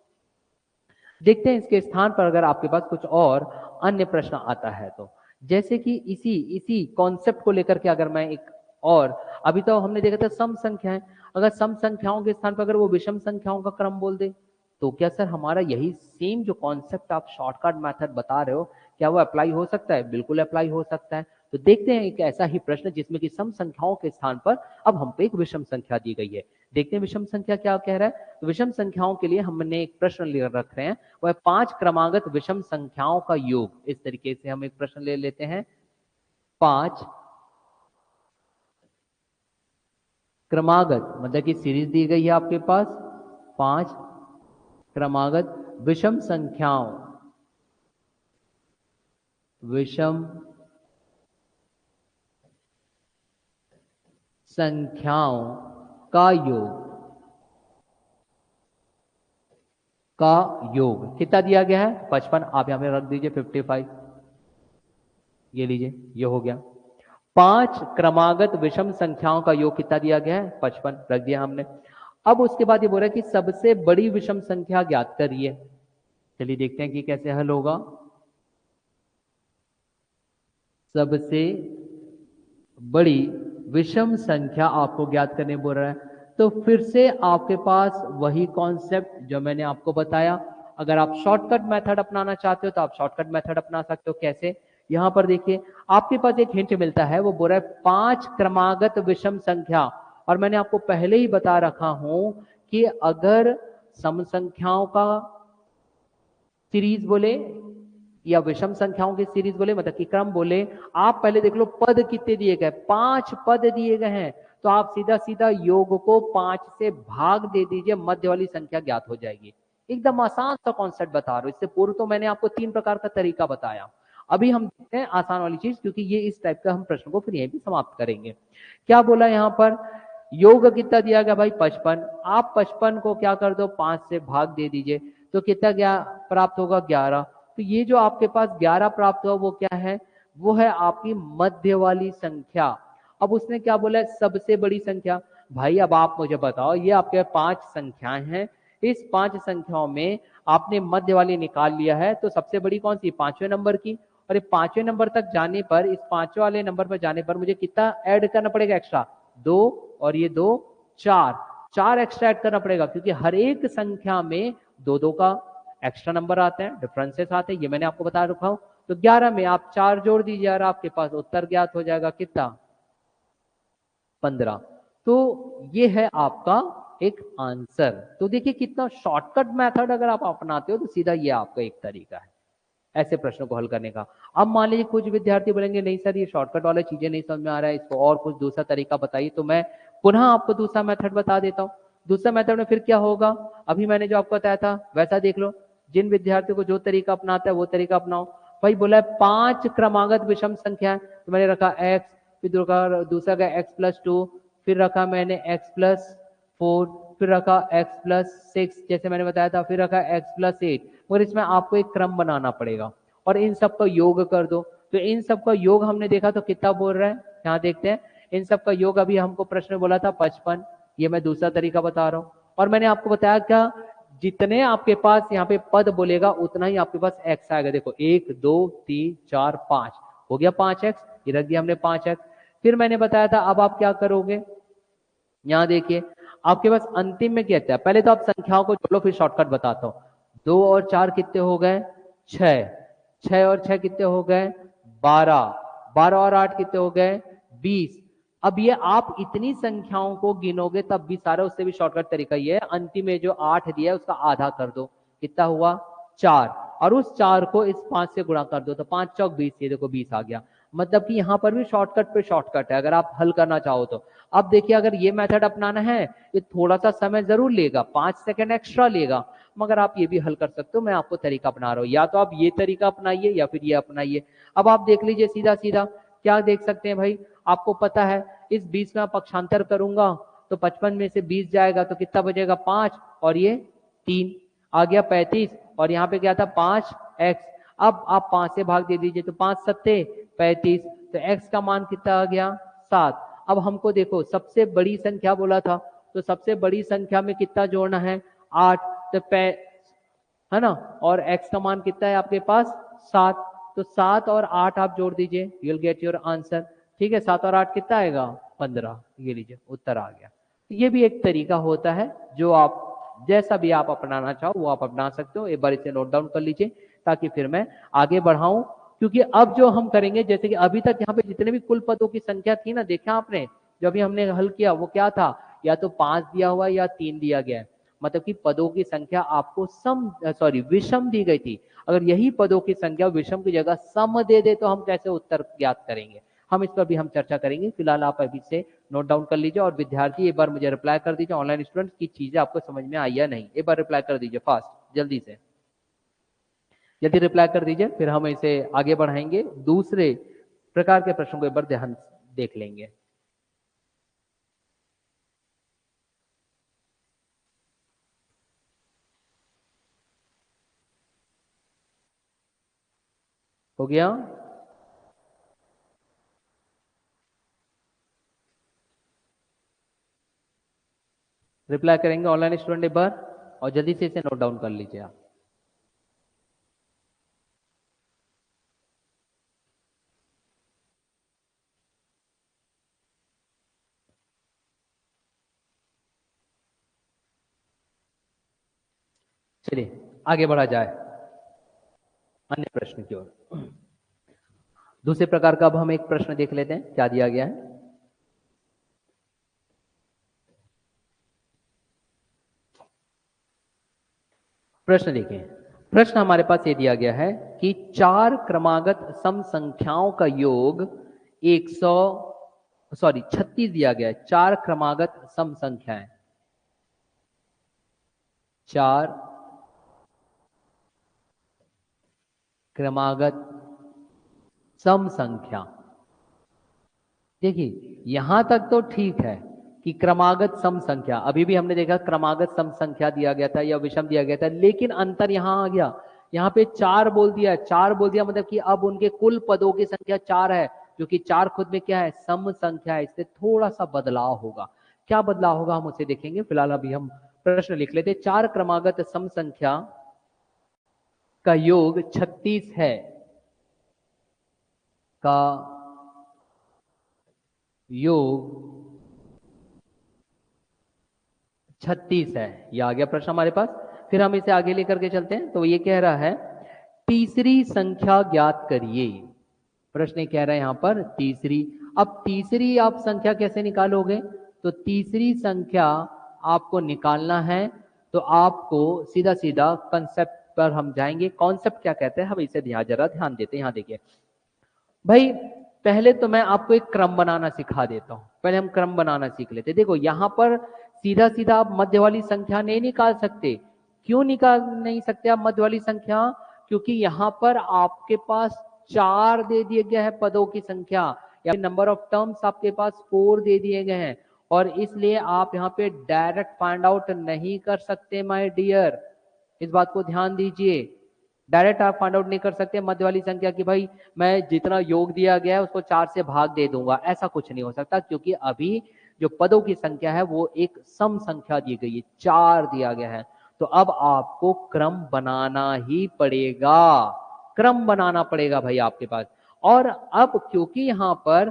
देखते हैं इसके स्थान पर अगर आपके पास कुछ और अन्य प्रश्न आता है तो, जैसे कि इसी इसी कॉन्सेप्ट को लेकर के अगर मैं एक और, अभी तो हमने देखा था सम संख्याएं, अगर सम संख्याओं के स्थान पर अगर वो विषम संख्याओं का क्रम बोल दे, तो क्या सर हमारा यही सेम जो कॉन्सेप्ट आप शॉर्टकट मेथड बता रहे हो, क्या वो अप्लाई हो सकता है? बिल्कुल अप्लाई हो सकता है। तो देखते हैं एक ऐसा ही प्रश्न जिसमें कि सम संख्याओं के स्थान पर अब हमको एक विषम संख्या दी गई है। देखते हैं विषम संख्या क्या कह रहा है। तो विषम संख्याओं के लिए हमने एक प्रश्न ले रख रहे हैं, वह 5 क्रमागत विषम संख्याओं का योग। इस तरीके से हम एक प्रश्न ले लेते हैं, 5 क्रमागत मतलब कि सीरीज दी गई है आपके पास, 5 क्रमागत विषम संख्याओं, विषम संख्याओं का योग, कितना दिया गया है 55, आप यहां पे रख दीजिए 55, ये लीजिए ये हो गया। 5 क्रमागत विषम संख्याओं का योग कितना दिया गया है 55, रख दिया हमने। अब उसके बाद ये बोल रहा है कि सबसे बड़ी विषम संख्या ज्ञात करिए। चलिए देखते हैं कि कैसे हल होगा। सबसे बड़ी विषम संख्या आपको ज्ञात करने बोल रहा है, तो फिर से आपके पास वही कॉन्सेप्ट जो मैंने आपको बताया। अगर आप शॉर्टकट मेथड अपनाना चाहते हो तो आप शॉर्टकट मेथड अपना सकते हो। कैसे? यहां पर देखिए आपके पास एक हिंट मिलता है, वो बोल रहा है 5 क्रमागत विषम संख्या, और मैंने आपको पहले ही बता रखा हूं कि अगर सम संख्याओं का सीरीज बोले या विषम संख्याओं की सीरीज बोले, मतलब कि क्रम बोले, आप पहले देख लो पद कितने दिए गए, 5 पद दिए गए हैं, तो आप सीधा सीधा योग को 5 से भाग दे दीजिए, मध्य वाली संख्या ज्ञात हो जाएगी। एकदम आसान सा कॉन्सेप्ट बता रहा हूं। इससे पूर्व तो मैंने आपको 3 प्रकार का तरीका बताया। अभी हम देखते हैं आसान वाली चीज, क्योंकि ये इस टाइप का हम प्रश्न को फिर यहीं भी समाप्त करेंगे। क्या बोला यहाँ पर, योग कितना दिया गया भाई 55, आप 55 को क्या कर दो 5 से भाग दे दीजिए, तो कितना क्या प्राप्त होगा 11। तो ये जो आपके पास 11 प्राप्त हुआ वो क्या है, वो है आपकी मध्य वाली संख्या। अब उसने क्या बोला है सबसे बड़ी संख्या। भाई अब आप मुझे बताओ, ये आपके 5 संख्याएं हैं, इस 5 संख्याओं में आपने मध्य वाली निकाल लिया है, तो सबसे बड़ी कौन सी 5वें नंबर की। और 5वें नंबर तक जाने पर, इस 5वें वाले नंबर पर जाने पर मुझे कितना ऐड करना पड़ेगा एक्स्ट्रा, 2, और ये 2 4 एक्स्ट्रा ऐड करना पड़ेगा, क्योंकि हर एक संख्या में 2 का एक्स्ट्रा नंबर आते हैं, डिफरेंसेस आते हैं, ये मैंने आपको बता रखा हूं। तो 11 में आप 4 जोड़ दीजिए और आपके पास उत्तर ज्ञात हो जाएगा कितना 15। तो ये है आपका एक आंसर। तो देखिए कितना शॉर्टकट मेथड अगर आप अपनाते हो तो सीधा ये आपका एक तरीका है ऐसे प्रश्नों को हल करने का। अब मान लीजिए कुछ विद्यार्थी बोलेंगे नहीं सर ये शॉर्टकट वाला चीजें नहीं समझ में आ रहा है, इसको और कुछ दूसरा तरीका बताइए, तो मैं पुनः आपको दूसरा मेथड बता देता हूँ। दूसरा मेथड में फिर क्या होगा, अभी मैंने जो आपको बताया था वैसा देख लो, जिन विद्यार्थियों को जो तरीका अपनाता है वो तरीका अपनाओ। भाई बोला है 5 क्रमागत विषम संख्या है, तो मैंने रखा x, फिर दूसरा का x+2, फिर रखा मैंने x+4, फिर रखा x+6 जैसे मैंने बताया था, फिर रखा x+8। और इसमें आपको एक क्रम बनाना पड़ेगा और इन सब का योग कर दो। तो इन सब का योग हमने देखा तो कितना बोल रहा है, यहाँ देखते हैं। इन सब का योग अभी हमको प्रश्न में बोला था 55। ये मैं दूसरा तरीका बता रहा हूँ। और मैंने आपको बताया क्या, जितने आपके पास यहाँ पे पद बोलेगा उतना ही आपके पास x आएगा। देखो 1 2 3 4 5 हो गया 5x, ये रख दिया हमने 5x। फिर मैंने बताया था अब आप क्या करोगे, यहाँ देखिए आपके पास अंतिम में क्या है। पहले तो आप संख्याओं को जोड़ो फिर शॉर्टकट बताता हूँ। 2 और 4 कितने हो गए, 6। 6 और 6 कितने हो गए, 12। 12 और 8 कितने हो गए, 20। अब ये आप इतनी संख्याओं को गिनोगे तब भी सारा, उससे भी शॉर्टकट तरीका ये है, अंतिम में जो 8 दिया है उसका आधा कर दो, कितना हुआ 4, और उस 4 को इस 5 से गुणा कर दो तो 5 चौक 20, ये देखो 20 आ गया। मतलब कि यहाँ पर भी शॉर्टकट पे शॉर्टकट है अगर आप हल करना चाहो तो। अब देखिए अगर ये मेथड अपनाना है ये थोड़ा सा समय जरूर लेगा, 5 सेकंड एक्स्ट्रा लेगा, मगर आप ये भी हल कर सकते हो। मैं आपको तरीका अपना रहा हूँ, या तो आप ये तरीका अपनाइए या फिर ये अपनाइए। अब आप देख लीजिए सीधा सीधा क्या देख सकते हैं भाई, आपको पता है इस 20 में पक्षांतर करूंगा तो 55 में से 20 जाएगा तो कितना बचेगा 5, और ये 3 आ गया 35, और यहाँ पे क्या था 5x। अब आप 5 से भाग दे दीजिए तो 5 सत्ते 35, तो x का मान कितना आ गया 7। अब हमको देखो सबसे बड़ी संख्या बोला था, तो सबसे बड़ी संख्या में कितना जोड़ना है 8, तो है ना, और x का मान कितना है आपके पास 7, तो 7 और 8 आप जोड़ दीजिए, you will get your answer. ठीक है, 7 और 8 कितना आएगा 15, ये लीजिए उत्तर आ गया। ये भी एक तरीका होता है जो आप जैसा भी आप अपनाना चाहो वो आप अपना सकते हो। एक बार इसे नोट डाउन कर लीजिए ताकि फिर मैं आगे बढ़ाऊं, क्योंकि अब जो हम करेंगे, जैसे कि अभी तक यहाँ पे जितने भी कुल पदों की संख्या थी ना, देखा आपने जो अभी हमने हल किया वो क्या था, या तो 5 दिया हुआ या 3 दिया गया है, मतलब कि पदों की संख्या आपको विषम दी गई थी। अगर यही पदों की संख्या विषम की जगह सम दे दे तो हम कैसे उत्तर ज्ञात करेंगे, हम इस पर भी हम चर्चा करेंगे। फिलहाल आप अभी से नोट डाउन कर लीजिए, और विद्यार्थी एक बार मुझे रिप्लाई कर दीजिए, ऑनलाइन स्टूडेंट की चीजें आपको समझ में आई या नहीं, एक बार रिप्लाई कर दीजिए फास्ट, जल्दी से जल्दी रिप्लाई कर दीजिए, फिर हम इसे आगे बढ़ाएंगे। दूसरे प्रकार के प्रश्नों को एक बार ध्यान देख लेंगे। हो गया, रिप्लाई करेंगे ऑनलाइन स्टूडेंट एक बार, और जल्दी से इसे नोट डाउन कर लीजिए आप। चलिए आगे बढ़ा जाए अन्य प्रश्न की ओर। दूसरे प्रकार का अब हम एक प्रश्न देख लेते हैं, क्या दिया गया है। प्रश्न देखिए, प्रश्न हमारे पास ये दिया गया है कि 4 क्रमागत सम संख्याओं का योग 36 दिया गया है। 4 क्रमागत सम संख्याएं, 4 क्रमागत सम संख्या। देखिए यहां तक तो ठीक है कि क्रमागत सम संख्या, अभी भी हमने देखा क्रमागत सम संख्या दिया गया था या विषम दिया गया था, लेकिन अंतर यहां आ गया, यहाँ पे 4 बोल दिया। 4 बोल दिया मतलब कि अब उनके कुल पदों की संख्या 4 है, जो कि 4 खुद में क्या है सम संख्या है। इससे थोड़ा सा बदलाव होगा, क्या बदलाव होगा हम उसे देखेंगे। फिलहाल अभी हम प्रश्न लिख लेते। 4 क्रमागत सम संख्या का योग 36 है, का योग 36 है, ये आ गया प्रश्न हमारे पास। फिर हम इसे आगे लेकर के चलते हैं, तो ये कह रहा है तीसरी संख्या ज्ञात करिए। प्रश्न कह रहा है यहां पर तीसरी। अब तीसरी आप संख्या कैसे निकालोगे, तो तीसरी संख्या आपको निकालना है तो आपको सीधा सीधा कंसेप्ट पर हम जाएंगे। कॉन्सेप्ट क्या कहते हैं हम इसे जरा ध्यान देते हैं। यहां देखिए भाई, पहले तो मैं आपको एक क्रम बनाना सिखा देता हूं, पहले हम क्रम बनाना सीख लेते। देखो यहां पर सीधा सीधा आप मध्य वाली संख्या नहीं निकाल सकते। क्यों निकाल नहीं सकते आप मध्य वाली संख्या, क्योंकि यहां पर आपके पास 4 दे दिया गया है पदों की संख्या, या नंबर ऑफ टर्म्स आपके पास 4 दे दिए गए हैं और इसलिए आप यहाँ पे डायरेक्ट फाइंड आउट नहीं कर सकते माय डियर, इस बात को ध्यान दीजिए। डायरेक्ट आप फाइंड आउट नहीं कर सकते मध्य वाली संख्या की भाई मैं जितना योग दिया गया है उसको 4 से भाग दे दूंगा, ऐसा कुछ नहीं हो सकता, क्योंकि अभी जो पदों की संख्या है वो एक सम संख्या दी गई है, 4 दिया गया है। तो अब आपको क्रम बनाना ही पड़ेगा, क्रम बनाना पड़ेगा भाई आपके पास। और अब क्योंकि यहाँ पर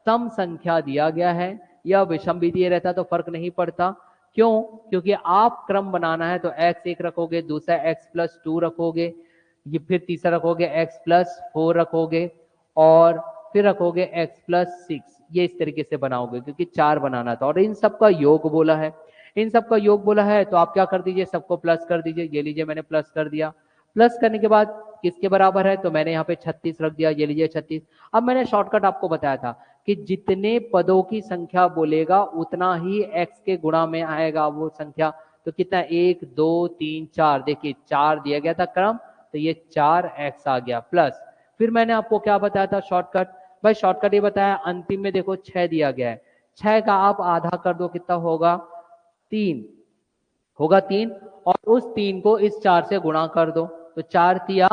सम संख्या दिया गया है या विषम भी दिए रहता तो फर्क नहीं पड़ता, क्यों? क्योंकि आप क्रम बनाना है तो x 1 रखोगे, दूसरा x प्लस 2 रखोगे, ये फिर तीसरा रखोगे x प्लस 4 रखोगे और फिर रखोगे x प्लस 6, ये इस तरीके से बनाओगे क्योंकि 4 बनाना था और इन सबका योग बोला है, इन सबका योग बोला है तो आप क्या कर दीजिए, सबको प्लस कर दीजिए। ये लीजिए मैंने प्लस कर दिया, प्लस करने के बाद किसके बराबर है तो मैंने यहाँ पे 36 रख दिया, ये लीजिए 36। अब मैंने शॉर्टकट आपको बताया था कि जितने पदों की संख्या बोलेगा उतना ही x के गुणा में आएगा वो संख्या, तो कितना 1 2 3 4, देखिए 4 दिया गया था क्रम तो ये 4x आ गया प्लस, फिर मैंने आपको क्या बताया था शॉर्टकट, भाई शॉर्टकट ये बताया अंतिम में देखो 6 दिया गया है, 6 का आप आधा कर दो कितना होगा 3 होगा 3 और उस 3 को इस 4 से गुणा कर दो तो 4 तिया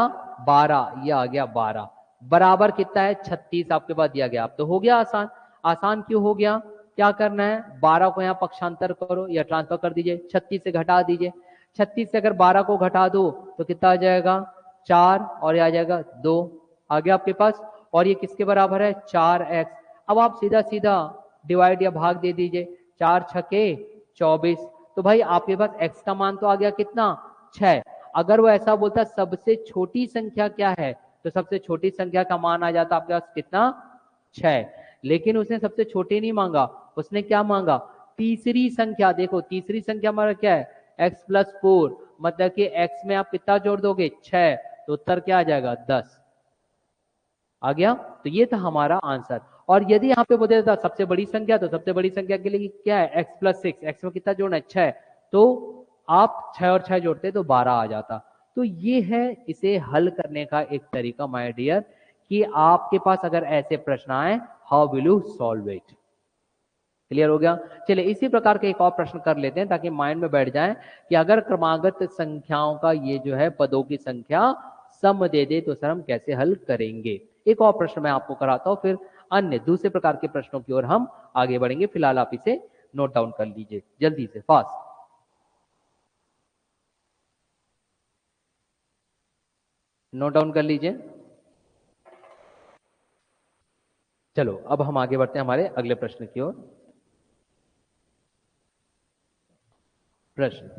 12, ये आ गया 12 बराबर कितना है 36 आपके पास दिया गया। अब तो हो गया आसान, आसान क्यों हो गया, क्या करना है 12 को यहाँ पक्षांतर करो या ट्रांसफर कर दीजिए, 36 से घटा दीजिए, 36 से अगर 12 को घटा दो तो कितना आ जाएगा 4 और ये आ जाएगा 2 आ गया आपके पास, और ये किसके बराबर है 4x। अब आप सीधा सीधा डिवाइड या भाग दे दीजिए, 4 छके 24, तो भाई आपके पास x का मान तो आ गया कितना 6। अगर वो ऐसा बोलता सबसे छोटी संख्या क्या है तो सबसे छोटी संख्या का मान आ जाता आपके पास कितना 6, लेकिन उसने सबसे छोटी नहीं मांगा, उसने क्या मांगा तीसरी संख्या। देखो तीसरी संख्या हमारा क्या है x प्लस 4, मतलब कि x में आप कितना जोड़ दोगे 6, तो उत्तर क्या आ जाएगा 10 आ गया। तो ये था हमारा आंसर। और यदि यहाँ पे बोलते था सबसे बड़ी संख्या, तो सबसे बड़ी संख्या के लिए क्या है x प्लस 6, x में कितना जोड़ना है 6, तो आप 6 और 6 जोड़ते तो 12 आ जाता। तो ये है इसे हल करने का एक तरीका माय डियर, कि आपके पास अगर ऐसे प्रश्न आए how will you solve it. Clear हो गया। चलिए इसी प्रकार के एक और प्रश्न कर लेते हैं ताकि माइंड में बैठ जाए कि अगर क्रमागत संख्याओं का ये जो है पदों की संख्या सम दे दे तो सर हम कैसे हल करेंगे। एक और प्रश्न मैं आपको कराता हूं, फिर अन्य दूसरे प्रकार के प्रश्नों की ओर हम आगे बढ़ेंगे। फिलहाल आप इसे नोट डाउन कर लीजिए जल्दी से, फास्ट। नोट डाउन कर लीजिए। चलो अब हम आगे बढ़ते हैं हमारे अगले प्रश्न की ओर। प्रश्न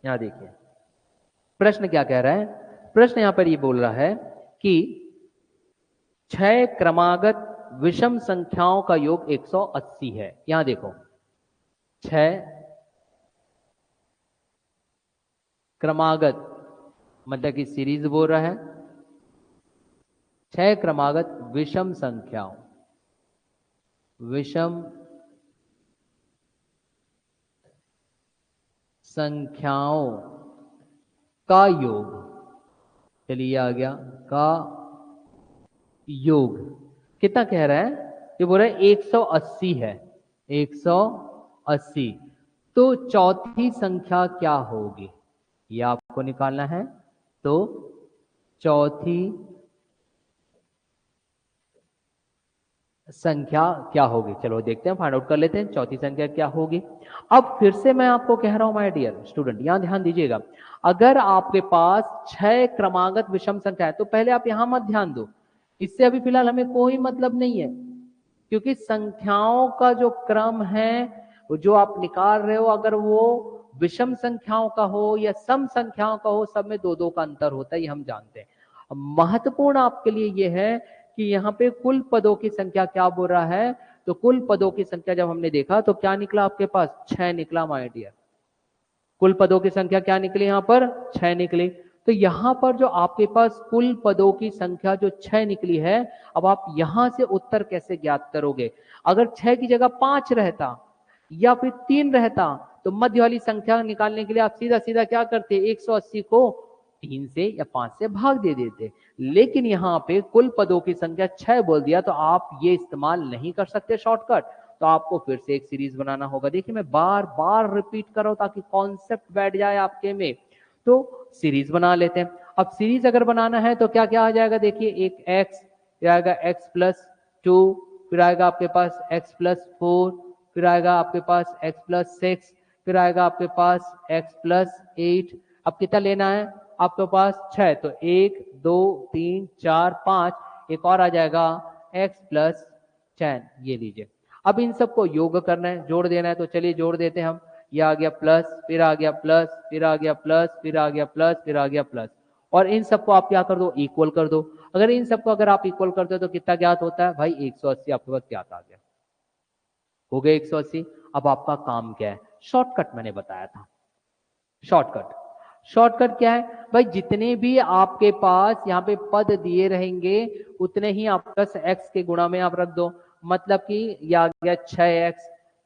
यहां देखिए, प्रश्न क्या कह रहा है, प्रश्न यहां पर ये बोल रहा है कि 6 क्रमागत विषम संख्याओं का योग 180 है। यहां देखो 6 क्रमागत मतलब कि सीरीज बोल रहा है, 6 क्रमागत विषम संख्याओं, विषम संख्याओं का योग, चलिए आ गया का योग कितना कह रहा है, ये बोल रहा है 180 है, 180। तो चौथी संख्या क्या होगी ये आपको निकालना है। तो चौथी संख्या क्या होगी, चलो देखते हैं, फाइंड आउट कर लेते हैं चौथी संख्या क्या होगी। अब फिर से मैं आपको कह रहा हूं माय डियर स्टूडेंट, यहां ध्यान दीजिएगा, अगर आपके पास 6 क्रमागत विषम संख्या है तो पहले आप यहां मत ध्यान दो, इससे अभी फिलहाल हमें कोई मतलब नहीं है, क्योंकि संख्याओं का जो क्रम है जो आप निकाल रहे हो अगर वो विषम संख्याओं का हो या सम संख्याओं का हो, सब में 2-2 का अंतर होता है, ये हम जानते हैं। महत्वपूर्ण आपके लिए यह है कि यहाँ पे कुल पदों की संख्या क्या बोल रहा है, तो कुल पदों की संख्या जब हमने देखा तो क्या निकला आपके पास 6 निकला माय डियर। कुल पदों की संख्या क्या निकली यहाँ पर 6 निकली। तो यहां पर जो आपके पास कुल पदों की संख्या जो 6 निकली है, अब आप यहां से उत्तर कैसे ज्ञात करोगे। अगर 6 की जगह 5 रहता या फिर 3 रहता तो मध्य वाली संख्या निकालने के लिए आप सीधा सीधा क्या करते 180 को 3 से या 5 से भाग दे देते। लेकिन यहाँ पे कुल पदों की संख्या 6 बोल दिया तो आप ये इस्तेमाल नहीं कर सकते शॉर्टकट, तो आपको फिर से एक सीरीज बनाना होगा। देखिए मैं बार बार रिपीट कर रहा हूं ताकि कॉन्सेप्ट बैठ जाए आपके में। तो सीरीज बना लेते हैं। अब सीरीज अगर बनाना है तो क्या क्या आ जाएगा, देखिए एक x, फिर आएगा x प्लस 2, फिर आएगा आपके पास x प्लस 4, फिर आएगा आपके पास x प्लस 6, फिर आएगा आपके पास x प्लस 8। अब कितना लेना है आपके पास 6, तो 1 2 3 4 5, एक और आ जाएगा x प्लस 10, ये लीजिए। अब इन सबको योग करना है, जोड़ देना है, तो चलिए जोड़ देते हैं हम। ये आ गया प्लस, फिर आ गया प्लस, फिर आ गया प्लस, फिर आ गया प्लस, फिर आ गया प्लस, और इन सबको आप क्या कर दो, इक्वल कर दो। अगर इन सबको अगर आप इक्वल करते हो तो कितना ज्ञात होता है भाई, 180 आपके पास ज्ञात आ गया। हो गया 180। अब आपका काम क्या है, शॉर्टकट मैंने बताया था। शॉर्टकट क्या है भाई, जितने भी आपके पास यहाँ पे पद दिए रहेंगे उतने ही आप प्लस x के गुणा में आप रख दो। मतलब कि यह आ गया 6x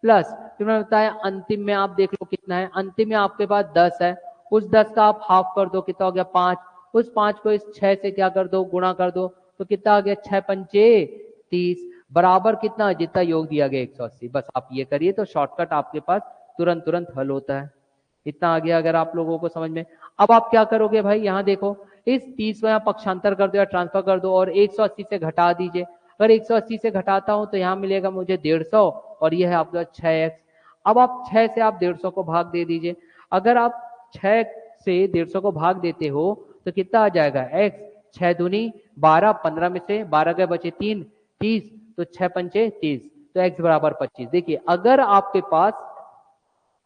प्लस, फिर मैंने बताया अंतिम में आप देख लो कितना है, अंतिम में आपके पास 10 है, उस 10 का आप हाफ कर दो, कितना हो गया 5, उस 5 को इस 6 से क्या कर दो, गुणा कर दो, तो कितना आ गया 6 पंचे 30, बराबर कितना, जितना योग दिया गया 180। बस आप ये करिए तो शॉर्टकट आपके पास तुरंत तुरंत हल होता है। इतना आ गया अगर आप लोगों को समझ में। अब आप क्या करोगे भाई, यहाँ देखो इस 30 को यहाँ पक्षांतर कर दो या ट्रांसफर कर दो और 180 से घटा दीजिए। अगर 180 से घटाता हूं तो यहाँ मिलेगा मुझे 150 और ये है आपका 6x। अब आप 6 से आप 150 को भाग दे दीजिए। अगर आप 6 से 150 को भाग देते हो तो कितना आ जाएगा x, 6 दूनी 12, 15 में से 12 गए बचे 3, 30, तो 6 पंचे 30, तो x बराबर 25। देखिए अगर आपके पास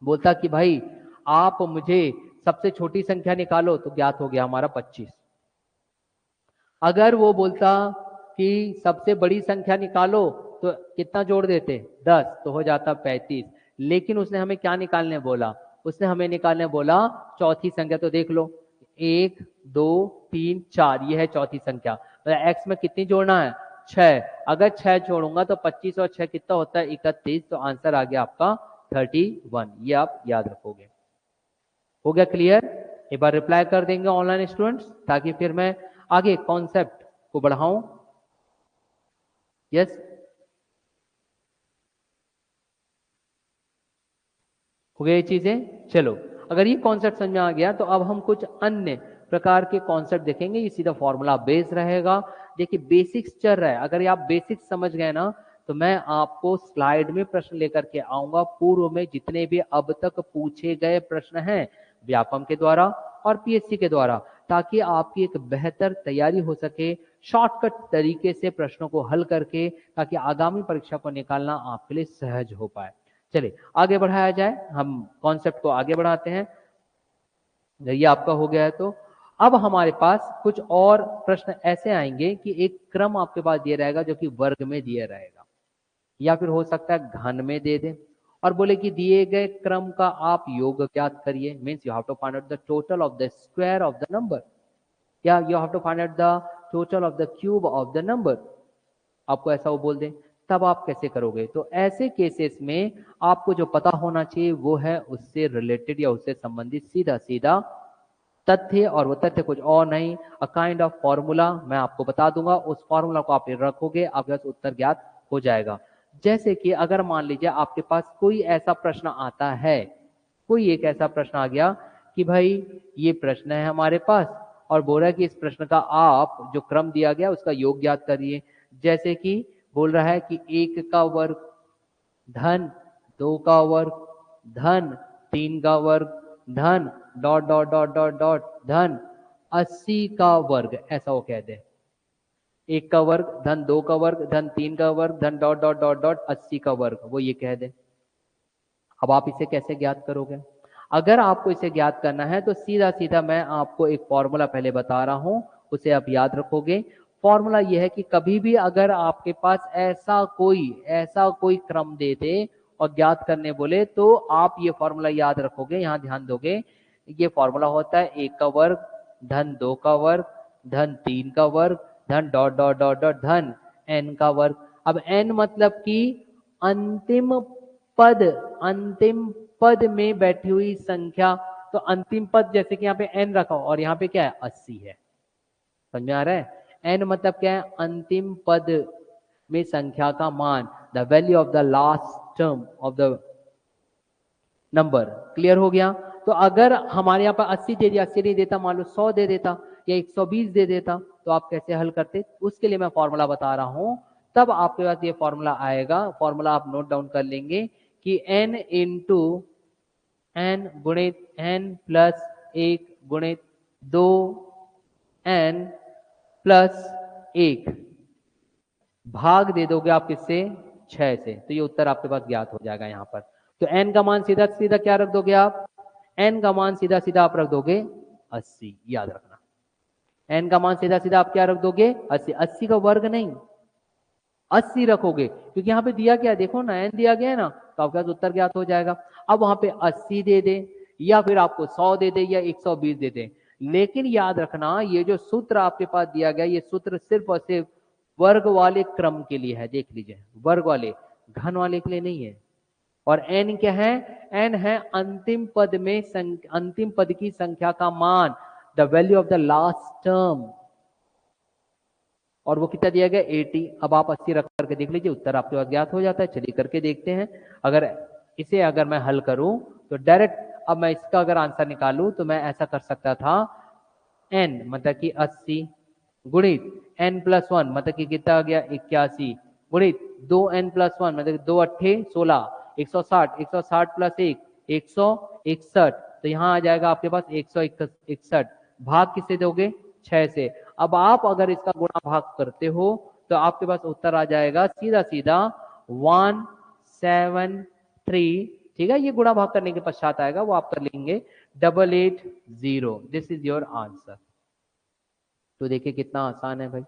बोलता कि भाई आप मुझे सबसे छोटी संख्या निकालो तो ज्ञात हो गया हमारा 25। अगर वो बोलता कि सबसे बड़ी संख्या निकालो तो कितना जोड़ देते 10, तो हो जाता 35। लेकिन उसने हमें क्या निकालने बोला, उसने हमें निकालने बोला चौथी संख्या। तो देख लो 1 2 3 4, ये है चौथी संख्या। तो एक्स में कितनी जोड़ना है 6, अगर 6 जोड़ूंगा तो 25 और 6 कितना होता है 31, तो आंसर आ गया आपका 31। ये आप याद रखोगे। हो गया क्लियर। एक बार रिप्लाई कर देंगे ऑनलाइन स्टूडेंट्स ताकि फिर मैं आगे कॉन्सेप्ट को बढ़ाऊं। यस, हो गया ये चीजें। चलो अगर ये कॉन्सेप्ट समझ में आ गया तो अब हम कुछ अन्य प्रकार के कॉन्सेप्ट देखेंगे। ये सीधा फॉर्मूला बेस रहेगा। देखिए बेसिक्स चल रहा है, अगर ये आप बेसिक्स समझ गए ना तो मैं आपको स्लाइड में प्रश्न लेकर के आऊंगा पूर्व में जितने भी अब तक पूछे गए प्रश्न हैं व्यापम के द्वारा और पीएससी के द्वारा, ताकि आपकी एक बेहतर तैयारी हो सके शॉर्टकट तरीके से प्रश्नों को हल करके, ताकि आगामी परीक्षा को निकालना आपके लिए सहज हो पाए। चलिए आगे बढ़ाया जाए, हम कॉन्सेप्ट को आगे बढ़ाते हैं। ये आपका हो गया है तो अब हमारे पास कुछ और प्रश्न ऐसे आएंगे कि एक क्रम आपके पास दिया रहेगा जो कि वर्ग में दिया रहेगा, या फिर हो सकता है घन में दे दे और बोले कि दिए गए क्रम का आप योग ज्ञात करिए। Means you have to find out the total of the square of the number, या you have to find out the total of the cube of the number. आपको ऐसा वो बोल दे तब आप कैसे करोगे। तो ऐसे केसेस में आपको जो पता होना चाहिए वो है उससे रिलेटेड या उससे संबंधित सीधा सीधा तथ्य, और वो तथ्य कुछ और नहीं, अ काइंड ऑफ फॉर्मूला मैं आपको बता दूंगा। उस फॉर्मूला को आप रखोगे, आपके पास उत्तर ज्ञात हो जाएगा। जैसे कि अगर मान लीजिए आपके पास कोई ऐसा प्रश्न आता है, कोई एक ऐसा प्रश्न आ गया कि भाई ये प्रश्न है हमारे पास और बोल रहा है कि इस प्रश्न का आप जो क्रम दिया गया उसका योग ज्ञात करिए। जैसे कि बोल रहा है कि 1 का वर्ग धन 2 का वर्ग धन 3 का वर्ग धन dot dot dot dot dot धन 80 का वर्ग, ऐसा वो कह दे। 1 का वर्ग धन 2 का वर्ग धन 3 का वर्ग धन डॉट डॉट डॉट डॉट 80 का वर्ग, वो ये कह दे। अब आप इसे कैसे ज्ञात करोगे। अगर आपको इसे ज्ञात करना है तो सीधा सीधा मैं आपको एक फॉर्मूला पहले बता रहा हूं, उसे आप याद रखोगे। फॉर्मूला यह है कि कभी भी अगर आपके पास ऐसा कोई क्रम दे दे और ज्ञात करने बोले तो आप ये फॉर्मूला याद रखोगे। यहां ध्यान दोगे, ये फॉर्मूला होता है 1 का वर्ग धन 2 का वर्ग धन 3 का वर्ग धन डॉट डॉट डॉट डॉट धन n का वर्ग। अब n मतलब कि अंतिम पद में बैठी हुई संख्या। तो तो अंतिम पद जैसे कि यहाँ पे n रखा हो और यहाँ पे क्या है 80 है, समझ में आ रहा है। n मतलब क्या है, अंतिम पद में संख्या का मान, the value of the last term of the number. Clear हो गया। तो अगर हमारे यहाँ पर 80 दे दिया, 80 नहीं देता, मान लो 100 दे देता या 120 दे देता, तो आप कैसे हल करते, उसके लिए मैं फॉर्मूला बता रहा हूं। तब आपके पास ये फॉर्मूला आएगा, फॉर्मूला आप नोट डाउन कर लेंगे कि n इंटू n गुणित n प्लस 1 गुणित 2n प्लस 1 भाग दे दोगे आप किससे, 6 से, तो ये उत्तर आपके पास ज्ञात हो जाएगा यहाँ पर। तो n का मान सीधा सीधा क्या रख दोगे आप, n का मान सीधा सीधा आप रख दोगे 80, याद रखना। n का मान सीधा सीधा आप क्या रख दोगे 80, 80 का वर्ग नहीं 80 रखोगे, क्योंकि यहाँ पे दिया क्या है देखो ना, n दिया गया है ना, तो आपका उत्तर ज्ञात हो जाएगा। अब वहां पे 80 दे दे या फिर आपको 100 दे दे या 120 दे दे, लेकिन याद रखना ये जो सूत्र आपके पास दिया गया, ये सूत्र सिर्फ और सिर्फ वर्ग वाले क्रम के लिए है, देख लीजिए, वर्ग वाले, घन वाले के लिए नहीं है। और n क्या है, n है अंतिम पद में अंतिम पद की संख्या का मान, the value of the last term, और वो कितना दिया गया 80। अब आप 80 रख करके देख लीजिए, उत्तर आपके पास ज्ञात हो जाता है। चलिए करके देखते हैं। अगर मैं हल करूं तो डायरेक्ट, अब मैं इसका अगर आंसर निकालूं तो मैं ऐसा कर सकता था, n मतलब कि 80 गुणित n प्लस 1 मतलब कि कितना आ गया 81 गुणित 2n प्लस 1 मतलब 2 अट्ठे 16, 160, 160 प्लस 1 161, तो यहाँ आ जाएगा आपके पास 161, भाग किससे दोगे 6 से। अब आप अगर इसका गुणा भाग करते हो तो आपके पास उत्तर आ जाएगा सीधा सीधा 173, ठीक है। ये गुणा भाग करने के पश्चात आएगा, वो आप कर लेंगे 880, दिस इज योर आंसर। तो देखिए कितना आसान है भाई,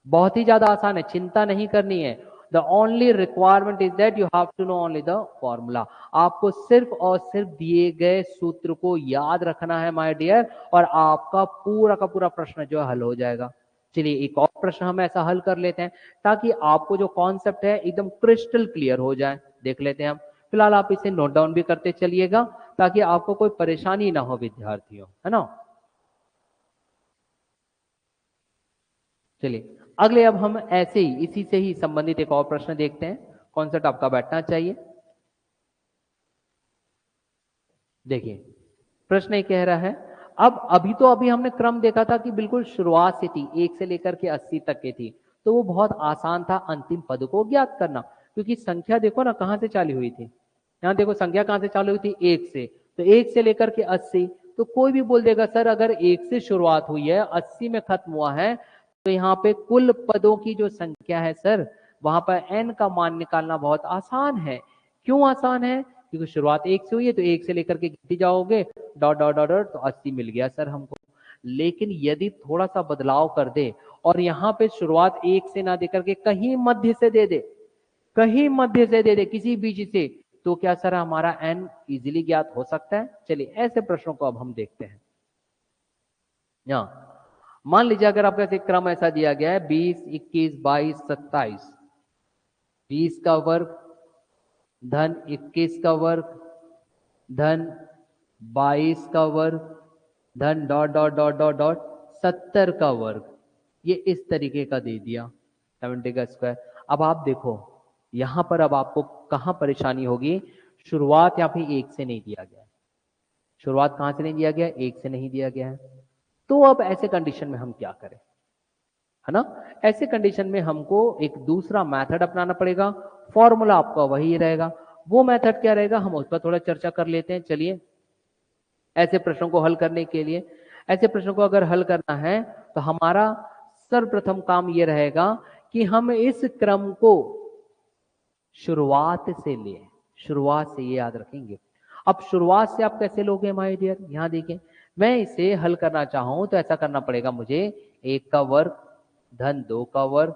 बहुत ही ज्यादा आसान है, चिंता नहीं करनी है। The only requirement is that you have to know only the formula. आपको सिर्फ और सिर्फ दिए गए सूत्र को याद रखना है माय डियर, और आपका पूरा का पूरा प्रश्न जो है हल हो जाएगा। चलिए एक और प्रश्न हम ऐसा हल कर लेते हैं ताकि आपको जो कॉन्सेप्ट है एकदम क्रिस्टल क्लियर हो जाए। देख लेते हैं हम, फिलहाल आप इसे नोट डाउन भी करते चलिएगा ताकि आपको कोई परेशानी ना हो विद्यार्थियों, है ना। चलिए अगले, अब हम ऐसे ही इसी से ही संबंधित एक और प्रश्न देखते हैं। कॉन्सेप्ट आपका बैठना चाहिए। देखिए प्रश्न ये कह रहा है, अब अभी हमने क्रम देखा था कि बिल्कुल शुरुआत से थी, 1 से लेकर के 80 तक की थी, तो वो बहुत आसान था अंतिम पद को ज्ञात करना, क्योंकि संख्या देखो ना कहां से चालू हुई थी। यहाँ देखो संख्या कहां से चालू हुई थी, 1 से, तो 1 से लेकर के 80, तो कोई भी बोल देगा सर अगर 1 से शुरुआत हुई है 80 में खत्म हुआ है, तो यहाँ पे कुल पदों की जो संख्या है सर, वहां पर n का मान निकालना बहुत आसान है। क्यों आसान है, क्योंकि शुरुआत 1 से हुई है, तो 1 से लेकर के गिनती जाओगे डॉट डॉट डॉट डॉट, तो 80 मिल गया सर हमको। लेकिन यदि थोड़ा सा बदलाव कर दे और यहाँ पे शुरुआत 1 से ना देकर के कहीं मध्य से दे दे, कहीं मध्य से दे दे, किसी बीच से, तो क्या सर हमारा n इजीली ज्ञात हो सकता है। चलिए ऐसे प्रश्नों को अब हम देखते हैं। यहाँ मान लीजिए अगर आपका एक क्रम ऐसा दिया गया है 20, 21, 22, 27, 20 का वर्ग धन 21 का वर्ग धन 22 का वर्ग धन dot dot dot dot dot 70 का वर्ग, ये इस तरीके का दे दिया 70 का स्क्वायर। अब आप देखो यहां पर अब आपको कहां परेशानी होगी, शुरुआत यहाँ पे 1 से नहीं दिया गया है, शुरुआत कहां से नहीं दिया गया, 1 से नहीं दिया गया है। तो अब ऐसे कंडीशन में हम क्या करें, है ना। ऐसे कंडीशन में हमको एक दूसरा मेथड अपनाना पड़ेगा, फॉर्मूला आपका वही रहेगा। वो मेथड क्या रहेगा, हम उस पर थोड़ा चर्चा कर लेते हैं। चलिए ऐसे प्रश्नों को हल करने के लिए, ऐसे प्रश्नों को अगर हल करना है तो हमारा सर्वप्रथम काम ये रहेगा कि हम इस क्रम को शुरुआत से ले, शुरुआत से, ये याद रखेंगे। अब शुरुआत से आप कैसे लोगे माय डियर, यहां देखें, मैं इसे हल करना चाहूं तो ऐसा करना पड़ेगा मुझे, 1 का वर्ग धन 2 का वर्ग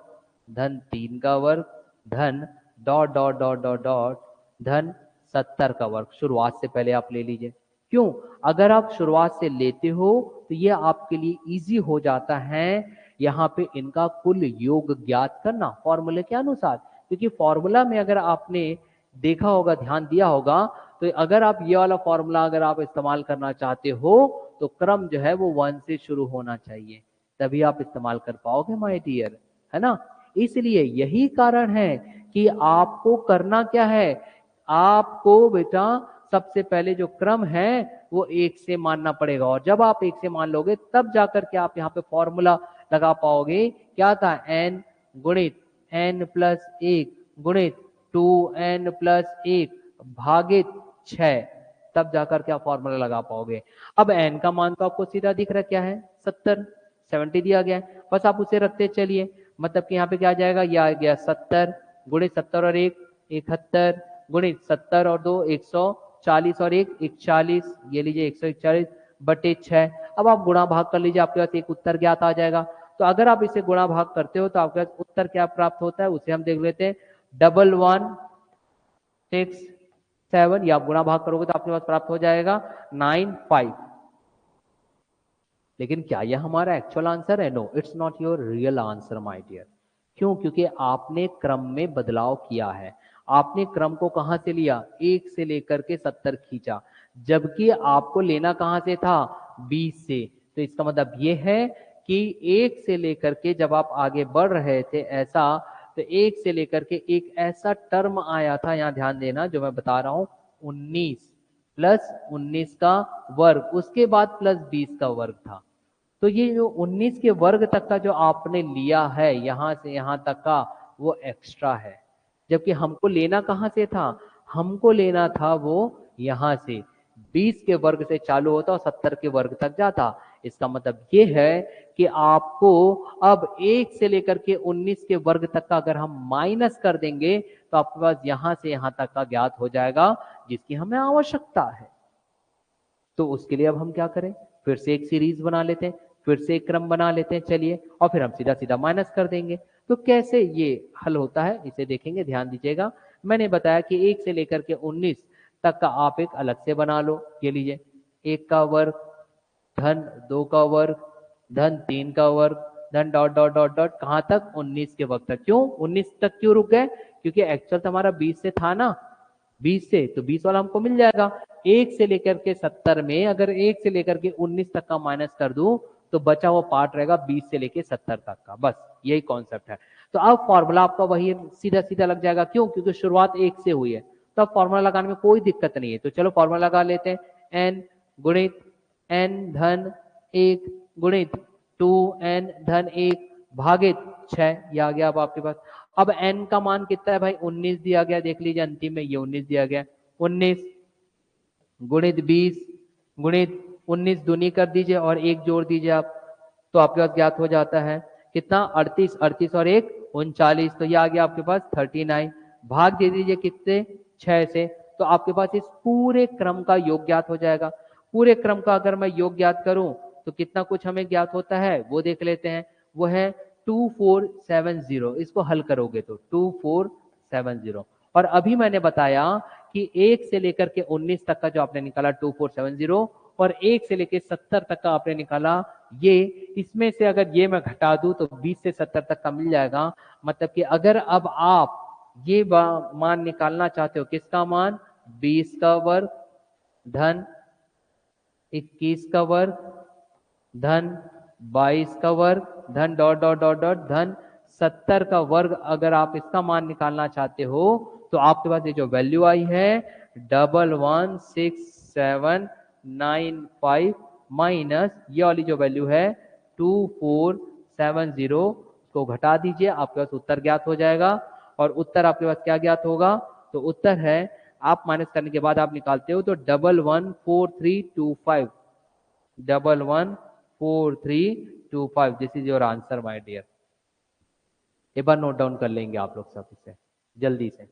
धन 3 का वर्ग धन dot dot dot dot dot धन 70 का वर्ग। शुरुआत से पहले आप ले लीजिए। क्यों, अगर आप शुरुआत से लेते हो तो ये आपके लिए इजी हो जाता है यहाँ पे इनका कुल योग ज्ञात करना फॉर्मूले के अनुसार। क्योंकि फॉर्मूला में अगर आपने देखा होगा, ध्यान दिया होगा, तो अगर आप ये वाला फॉर्मूला अगर आप इस्तेमाल करना चाहते हो तो क्रम जो है वो 1 से शुरू होना चाहिए, तभी आप इस्तेमाल कर पाओगे माय डियर, है ना। इसलिए यही कारण है कि आपको करना क्या है, आपको बेटा सबसे पहले जो क्रम है वो 1 से मानना पड़ेगा, और जब आप 1 से मान लोगे तब जाकर के आप यहाँ पे फॉर्मूला लगा पाओगे। क्या था, n गुणित n+1 गुणित 2n+1 भागित 6, तब जाकर के आप फॉर्मूला लगा पाओगे। अब n का मान तो आपको सीधा दिख रहा है, क्या है 70 दिया गया है, बस आप उसे रखते चलिए। मतलब कि यहाँ पे क्या आ जाएगा, ये आ गया 70 गुणित 70 और 1 71 गुणित 70 और 2 140 और 1 41, ये लीजिए 141 बटे 6। अब आप गुणा भाग कर लीजिए, आपके पास एक उत्तर ज्ञात आ जाएगा। तो अगर आप इसे गुणा भाग करते हो तो आपके पास उत्तर क्या प्राप्त होता है, उसे हम देख लेते हैं। 1167, या आप गुणा भाग करोगे तो आपके पास प्राप्त हो जाएगा 95। लेकिन क्या यह हमारा एक्चुअल आंसर है? No, it's not your real answer my dear. क्यों? क्योंकि आपने क्रम में बदलाव किया है। आपने क्रम को कहां से लिया, 1 से लेकर के 70 खींचा, जबकि आपको लेना कहां से था, 20 से। तो इसका मतलब ये है कि 1 से लेकर के जब आप आगे बढ़ रहे थे ऐसा, तो 1 से लेकर के एक ऐसा टर्म आया था, यहां ध्यान देना जो मैं बता रहा हूं, 19 प्लस 19 का वर्ग, उसके बाद प्लस 20 का वर्ग था। तो ये जो 19 के वर्ग तक का जो आपने लिया है यहां से यहां तक का, वो एक्स्ट्रा है। जबकि हमको लेना कहां से था, हमको लेना था वो यहां से 20 के वर्ग से चालू होता और 70 के वर्ग तक जाता। इसका मतलब ये है कि आपको अब 1 से लेकर के 19 के वर्ग तक का अगर हम माइनस कर देंगे तो आपके पास यहां से यहां तक का ज्ञात हो जाएगा, जिसकी हमें आवश्यकता है। तो उसके लिए अब हम क्या करें, फिर से एक सीरीज बना लेते हैं, फिर से एक क्रम बना लेते हैं, चलिए, और फिर हम सीधा सीधा माइनस कर देंगे। तो कैसे ये हल होता है इसे देखेंगे, ध्यान दीजिएगा। मैंने बताया कि 1 से लेकर के 19 तक का आप एक अलग से बना लो। ये लीजिए, 1 का वर्ग धन 2 का वर्ग धन 3 का वर्ग धन डॉट डॉट डॉट डॉट कहां तक, 19 के वर्ग तक। क्यों 19 तक क्यों रुक गए, क्योंकि एक्चुअल तो हमारा 20 से था ना, 20 से, तो 20 वाला हमको मिल जाएगा। 1 से लेकर के 70 में अगर 1 से लेकर के 19 तक का माइनस कर दूं तो बचा हुआ पार्ट रहेगा 20 से लेकर 70 तक का, बस यही कॉन्सेप्ट है। तो अब फॉर्मूला आपका वही सीधा सीधा लग जाएगा। क्यों? क्योंकि शुरुआत 1 से हुई है, तो अब फॉर्मूला लगाने में कोई दिक्कत नहीं है। तो चलो फॉर्मूला लगा लेते हैं, n गुणित n धन 1 गुणित 2n धन 1 भागित 6, ये आ गया अब आपके पास। अब n का मान कितना है भाई, 19 दिया गया, देख लीजिए अंतिम में ये 19 दिया गया। 19 गुणित 20 गुणित 19 दूनी कर दीजिए और 1 जोड़ दीजिए आप, तो आपके पास ज्ञात हो जाता है कितना, 38, 38 और 1 39, तो ये आ गया आपके पास 39। भाग दे दीजिए कितने, 6 से, तो आपके पास इस पूरे क्रम का योग ज्ञात हो जाएगा। पूरे क्रम का अगर मैं योग ज्ञात करूं तो कितना कुछ हमें ज्ञात होता है वो देख लेते हैं। वो है 2470, इसको हल करोगे तो 2470। और अभी मैंने बताया कि 1 से लेकर के 19 तक का जो आपने निकाला 2470, और 1 से लेकर 70 तक का आपने निकाला ये, इसमें से अगर ये मैं घटा दूं तो 20 से 70 तक का मिल जाएगा। मतलब कि अगर अब आप ये मान निकालना चाहते हो, किसका मान, 20 का वर्ग धन 21 का वर्ग धन 22 का वर्ग धन डॉट डॉट डॉट डॉट धन 70 का वर्ग, अगर आप इसका मान निकालना चाहते हो तो आपके पास ये जो वैल्यू आई है 116795 माइनस ये वाली जो वैल्यू है 2470 को घटा दीजिए, आपके पास उत्तर ज्ञात हो जाएगा। और उत्तर आपके पास क्या ज्ञात होगा, तो उत्तर है, आप माइनस करने के बाद आप निकालते हो तो 114325, 114325, this is your answer my dear. एक बार नोट डाउन कर लेंगे आप लोग सब, इसे जल्दी से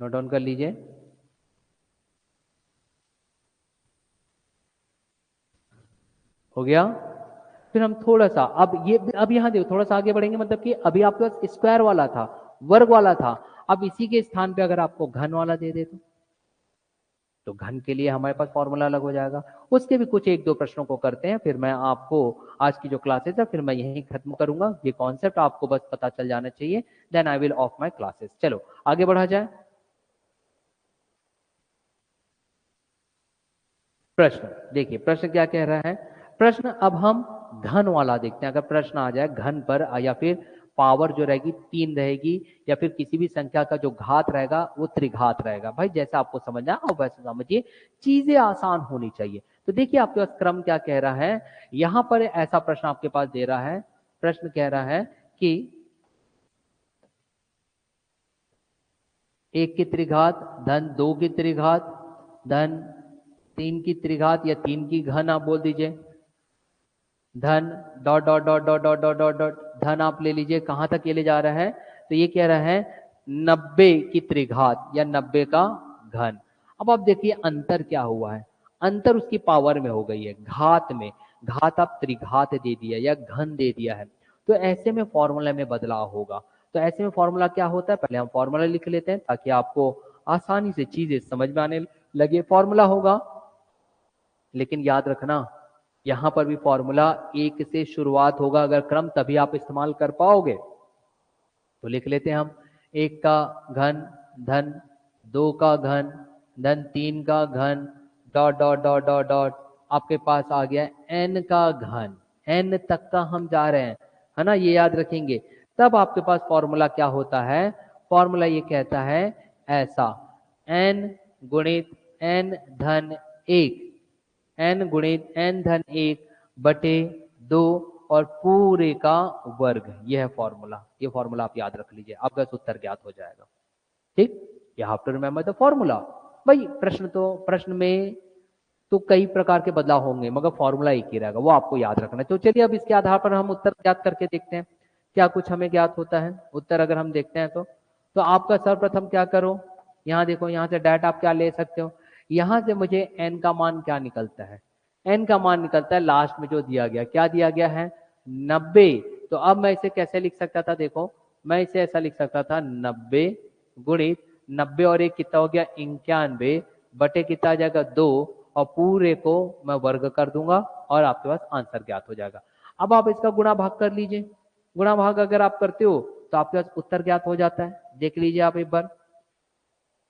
नोट डाउन कर लीजिए। हो गया? फिर हम थोड़ा सा अब यहाँ देखो, थोड़ा सा आगे बढ़ेंगे। मतलब कि अभी आपके पास स्क्वायर वाला था, वर्ग वाला था, अब इसी के स्थान पे अगर आपको घन वाला दे दे तो घन के लिए हमारे पास फॉर्मूला अलग हो जाएगा। उसके भी कुछ एक दो प्रश्नों को करते हैं, फिर मैं आपको आज की जो क्लासेस है फिर मैं यहीं खत्म करूंगा। ये कॉन्सेप्ट आपको बस पता चल जाना चाहिए, then I will off my classes. चलो आगे बढ़ा जाए। प्रश्न देखिए, प्रश्न क्या कह रहा है। प्रश्न अब हम घन वाला देखते हैं। अगर प्रश्न आ जाए घन पर या फिर पावर जो रहेगी 3 रहेगी या फिर किसी भी संख्या का जो घात रहेगा वो त्रिघात रहेगा। भाई जैसा आपको समझना है वैसे समझिए, चीजें आसान होनी चाहिए। तो देखिए आपके पास क्रम क्या कह रहा है। यहां पर ऐसा प्रश्न आपके पास दे रहा है। प्रश्न कह रहा है कि 1 की त्रिघात धन 2 की त्रिघात धन 3 की त्रिघात या 3 की घन आप बोल दीजिए, धन dot dot dot dot dot dot dot dot धन आप ले लीजिए। कहां तक ये ले जा रहा है, तो ये कह रहा है 90 की त्रिघात या 90 का घन। अब आप देखिए अंतर क्या हुआ है, अंतर उसकी पावर में हो गई है, घात में। घात आप त्रिघात दे दिया या घन दे दिया है, तो ऐसे में फॉर्मूला में बदलाव होगा। तो ऐसे में फॉर्मूला क्या होता है, पहले हम फॉर्मूला लिख लेते हैं ताकि आपको आसानी से चीजें समझ में आने लगे। फॉर्मूला होगा, लेकिन याद रखना यहां पर भी फॉर्मूला 1 से शुरुआत होगा। अगर क्रम तभी आप इस्तेमाल कर पाओगे। तो लिख लेते हैं हम 1 का घन धन 2 का घन धन 3 का घन dot dot dot dot dot आपके पास आ गया n का घन। n तक का हम जा रहे हैं, है ना, ये याद रखेंगे। तब आपके पास फॉर्मूला क्या होता है, फॉर्मूला ये कहता है ऐसा, n गुणित n धन 1, n गुणित n धन 1 बटे 2 और पूरे का वर्ग। यह है फॉर्मूला। ये फॉर्मूला आप याद रख लीजिए, आपका उत्तर ज्ञात हो जाएगा। ठीक, you have to remember the formula. भाई प्रश्न में तो कई प्रकार के बदलाव होंगे मगर फॉर्मूला एक ही रहेगा, वो आपको याद रखना है। तो चलिए अब इसके आधार पर हम उत्तर ज्ञात करके देखते हैं क्या कुछ हमें ज्ञात होता है। उत्तर अगर हम देखते हैं तो आपका सर्वप्रथम क्या करो, यहाँ देखो, यहाँ से डायरेक्ट आप क्या ले सकते हो, यहाँ से मुझे n का मान क्या निकलता है, n का मान निकलता है लास्ट में जो दिया गया, क्या दिया गया है 90। तो अब मैं इसे कैसे लिख सकता था, देखो मैं इसे ऐसा लिख सकता था 90 गुणित 90 और 1 कितना हो गया 91 बटे कितना आ जाएगा 2 और पूरे को मैं वर्ग कर दूंगा और आपके पास आंसर ज्ञात हो जाएगा। अब आप इसका गुणा भाग कर लीजिए। गुणा भाग अगर आप करते हो तो आपके पास उत्तर ज्ञात हो जाता है। देख लीजिए आप एक बार,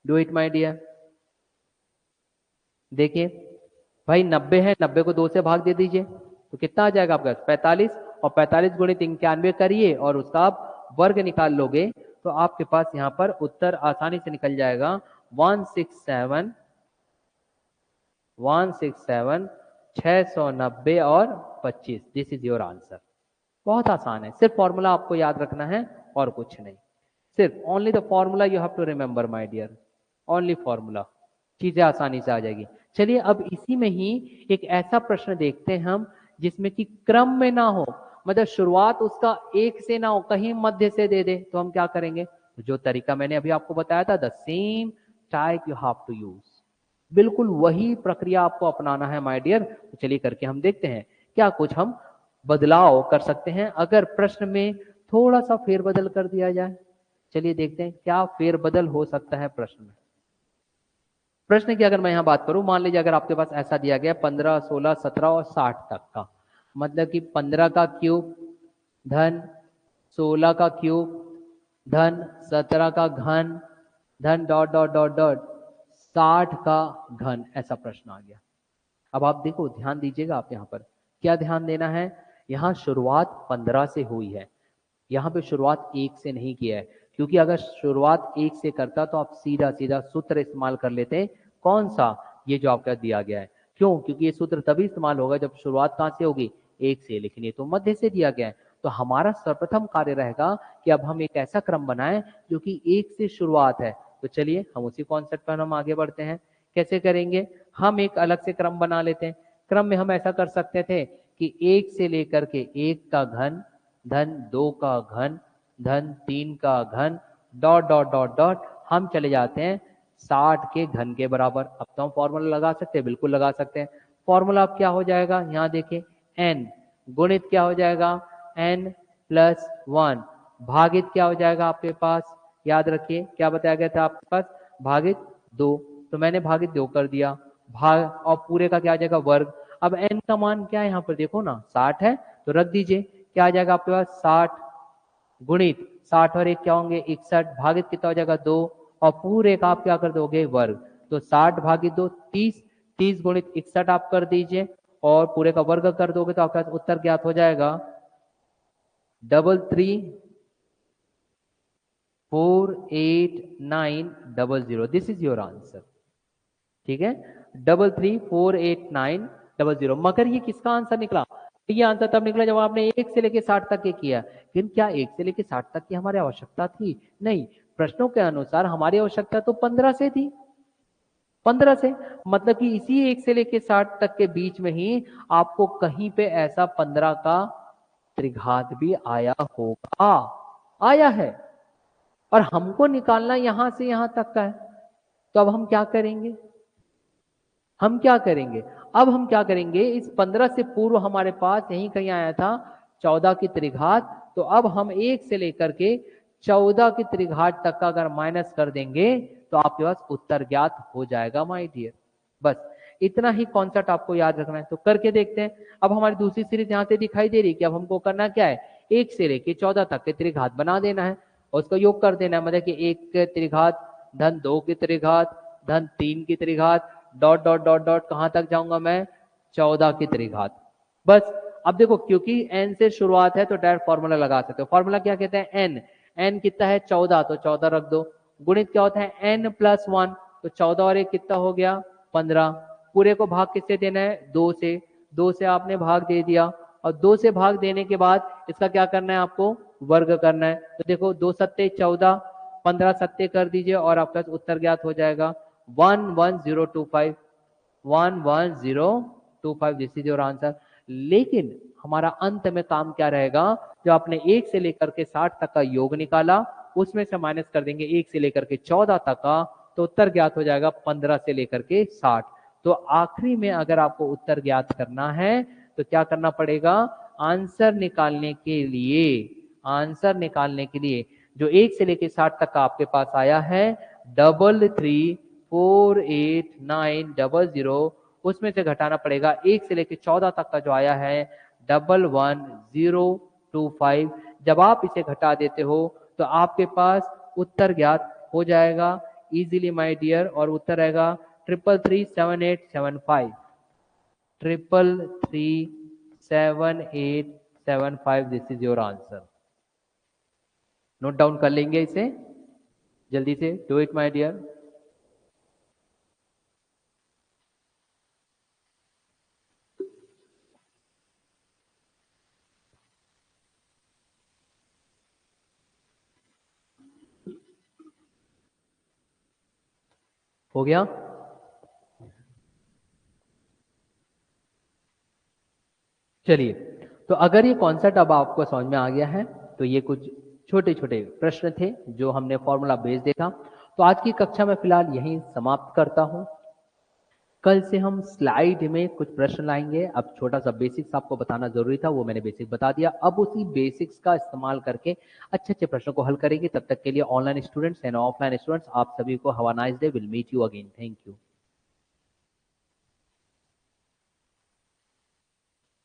डू इट माय डियर। देखिए भाई 90 है, 90 को 2 से भाग दे दीजिए तो कितना आ जाएगा आपके पास 45 और 45 गुणित 91 करिए और उसका आप वर्ग निकाल लोगे तो आपके पास यहाँ पर उत्तर आसानी से निकल जाएगा 167 690 और 25। This is your answer. बहुत आसान है, सिर्फ फॉर्मूला आपको याद रखना है और कुछ नहीं। सिर्फ only the formula you have to remember my dear, only formula, चीजें आसानी से आ जाएगी। चलिए अब इसी में ही एक ऐसा प्रश्न देखते हैं हम जिसमें कि क्रम में ना हो, मतलब शुरुआत उसका 1 से ना हो, कहीं मध्य से दे दे। तो हम क्या करेंगे, जो तरीका मैंने अभी आपको बताया था, the same type you have to use, बिल्कुल वही प्रक्रिया आपको अपनाना है माय डियर। तो चलिए करके हम देखते हैं क्या कुछ हम बदलाव कर सकते हैं अगर प्रश्न में थोड़ा सा फेरबदल कर दिया जाए। चलिए देखते हैं क्या फेरबदल हो सकता है प्रश्न में। प्रश्न की अगर मैं यहां बात करूं, मान लीजिए अगर आपके पास ऐसा दिया गया 15, 16, 17 और 60 तक का, मतलब कि 15 का क्यूब धन 16 का क्यूब धन 17 का घन धन डॉट डॉट डॉट डॉट 60 का घन, ऐसा प्रश्न आ गया। अब आप देखो, ध्यान दीजिएगा आप यहाँ पर क्या ध्यान देना है, यहाँ शुरुआत 15 से हुई है, यहाँ पे शुरुआत 1 से नहीं किया है, क्योंकि अगर शुरुआत 1 से करता तो आप सीधा सीधा सूत्र इस्तेमाल कर लेते। कौन सा, ये जो आपका दिया गया है। क्यों, क्योंकि ये सूत्र तभी इस्तेमाल होगा जब शुरुआत कहां से होगी 1 से, लेकिन ये तो मध्य से दिया गया है। तो हमारा सर्वप्रथम कार्य रहेगा कि अब हम एक ऐसा क्रम बनाएं जो कि 1 से शुरुआत है। तो चलिए हम उसी कॉन्सेप्ट पर हम आगे बढ़ते हैं। कैसे करेंगे, हम एक अलग से क्रम बना लेते हैं। क्रम में हम ऐसा कर सकते थे कि 1 से लेकर के 1 का घन धन 2 का घन धन 3 का घन डॉट डॉट डॉट डॉट हम चले जाते हैं 60 के घन के बराबर। अब तो हम फॉर्मूला लगा सकते हैं, बिल्कुल लगा सकते हैं। फॉर्मूला अब क्या हो जाएगा, यहाँ देखिए n गुणित क्या हो जाएगा n प्लस 1 भागित क्या हो जाएगा आपके पास, याद रखिए क्या बताया गया था आपके पास, भागित 2। तो मैंने भागित 2 कर दिया, भाग और पूरे का क्या आ जाएगा वर्ग। अब n का मान क्या है यहाँ पर देखो ना 60 है, तो रख दीजिए, क्या आ जाएगा आपके पास 60 गुणित 60 और 1 क्या होंगे 61 भागित कितना हो जाएगा 2 और पूरे का आप क्या कर दोगे वर्ग। तो 60 भागित 2 30, 30 गुणित 61 आप कर दीजिए और पूरे का वर्ग कर दोगे तो आपका उत्तर ज्ञात हो जाएगा 334890। This is your answer. ठीक है, 334890। मगर ये किसका आंसर निकला? ये आंसर तब निकला जब आपने 1 से लेके 60 तक के किया। लेकिन क्या 1 से लेके 60 तक की हमारी आवश्यकता थी? नहीं, प्रश्नों के अनुसार हमारी आवश्यकता तो 15 से थी। 15 से मतलब कि इसी 1 से लेके 60 तक के बीच में ही आपको कहीं पे ऐसा 15 का त्रिघात भी आया होगा, आया है, और हमको निकालना यहां से यहां तक का है। तो अब हम क्या करेंगे? हम क्या करेंगे? अब हम क्या करेंगे, इस 15 से पूर्व हमारे पास यहीं कहीं आया था 14 की त्रिघात। तो अब हम 1 से लेकर के 14 की त्रिघात तक का अगर माइनस कर देंगे तो आपके पास उत्तर ज्ञात हो जाएगा माय डियर। बस इतना ही कॉन्सेप्ट आपको याद रखना है। तो करके देखते हैं। अब हमारी दूसरी सीरीज यहां से दिखाई दे रही है कि अब हमको करना क्या है, 1 से लेके 14 तक के त्रिघात बना देना है और उसका योग कर देना है। मतलब कि 1 के त्रिघात धन 2 की त्रिघात धन 3 की त्रिघात डॉट डॉट डॉट डॉट कहां तक जाऊंगा मैं, 14 की त्रिघात। बस अब देखो, क्योंकि n से शुरुआत है तो डायरेक्ट फॉर्मूला लगा सकते हो। फॉर्मूला क्या कहते हैं? n। n कितना है? 14, तो 14 रख दो। गुणित क्या होता है? n प्लस 1, तो 14 और 1 कितना हो गया? 15। पूरे को भाग किससे देना है? 2 से। 2 से आपने भाग दे दिया और 2 से भाग देने के बाद इसका क्या करना है? आपको वर्ग करना है। तो देखो 2 सत्ते 14, 15 सत्ते कर दीजिए और आपका उत्तर ज्ञात हो जाएगा 11025। 11025, दिस इज योर आंसर। लेकिन हमारा अंत में काम क्या रहेगा? जो आपने 1 से लेकर के 60 तक का योग निकाला उसमें से माइनस कर देंगे 1 से लेकर के 14 तक का, तो उत्तर ज्ञात हो जाएगा 15 से लेकर के 60। तो आखिरी में अगर आपको उत्तर ज्ञात करना है तो क्या करना पड़ेगा? आंसर निकालने के लिए, आंसर निकालने के लिए जो 1 से लेकर 60 तक का आपके पास आया है 334890, उसमें से घटाना पड़ेगा 1 से लेकर 14 तक का जो आया है 11025। जब आप इसे घटा देते हो तो आपके पास उत्तर ज्ञात हो जाएगा इजीली माय डियर, और उत्तर रहेगा 333875। 333875, this is your answer. Note down कर लेंगे इसे जल्दी से। Do it my dear. हो गया? चलिए, तो अगर ये कॉन्सेप्ट अब आपको समझ में आ गया है तो ये कुछ छोटे छोटे प्रश्न थे जो हमने फॉर्मूला बेस देखा। तो आज की कक्षा में फिलहाल यहीं समाप्त करता हूं। कल से हम स्लाइड में कुछ प्रश्न लाएंगे। अब छोटा सा बेसिक्स आपको बताना जरूरी था, वो मैंने बेसिक बता दिया। अब उसी बेसिक्स का इस्तेमाल करके अच्छे अच्छे प्रश्नों को हल करेंगे। तब तक के लिए online students and offline students, आप सभी को have a nice day. Will meet you again. Thank you.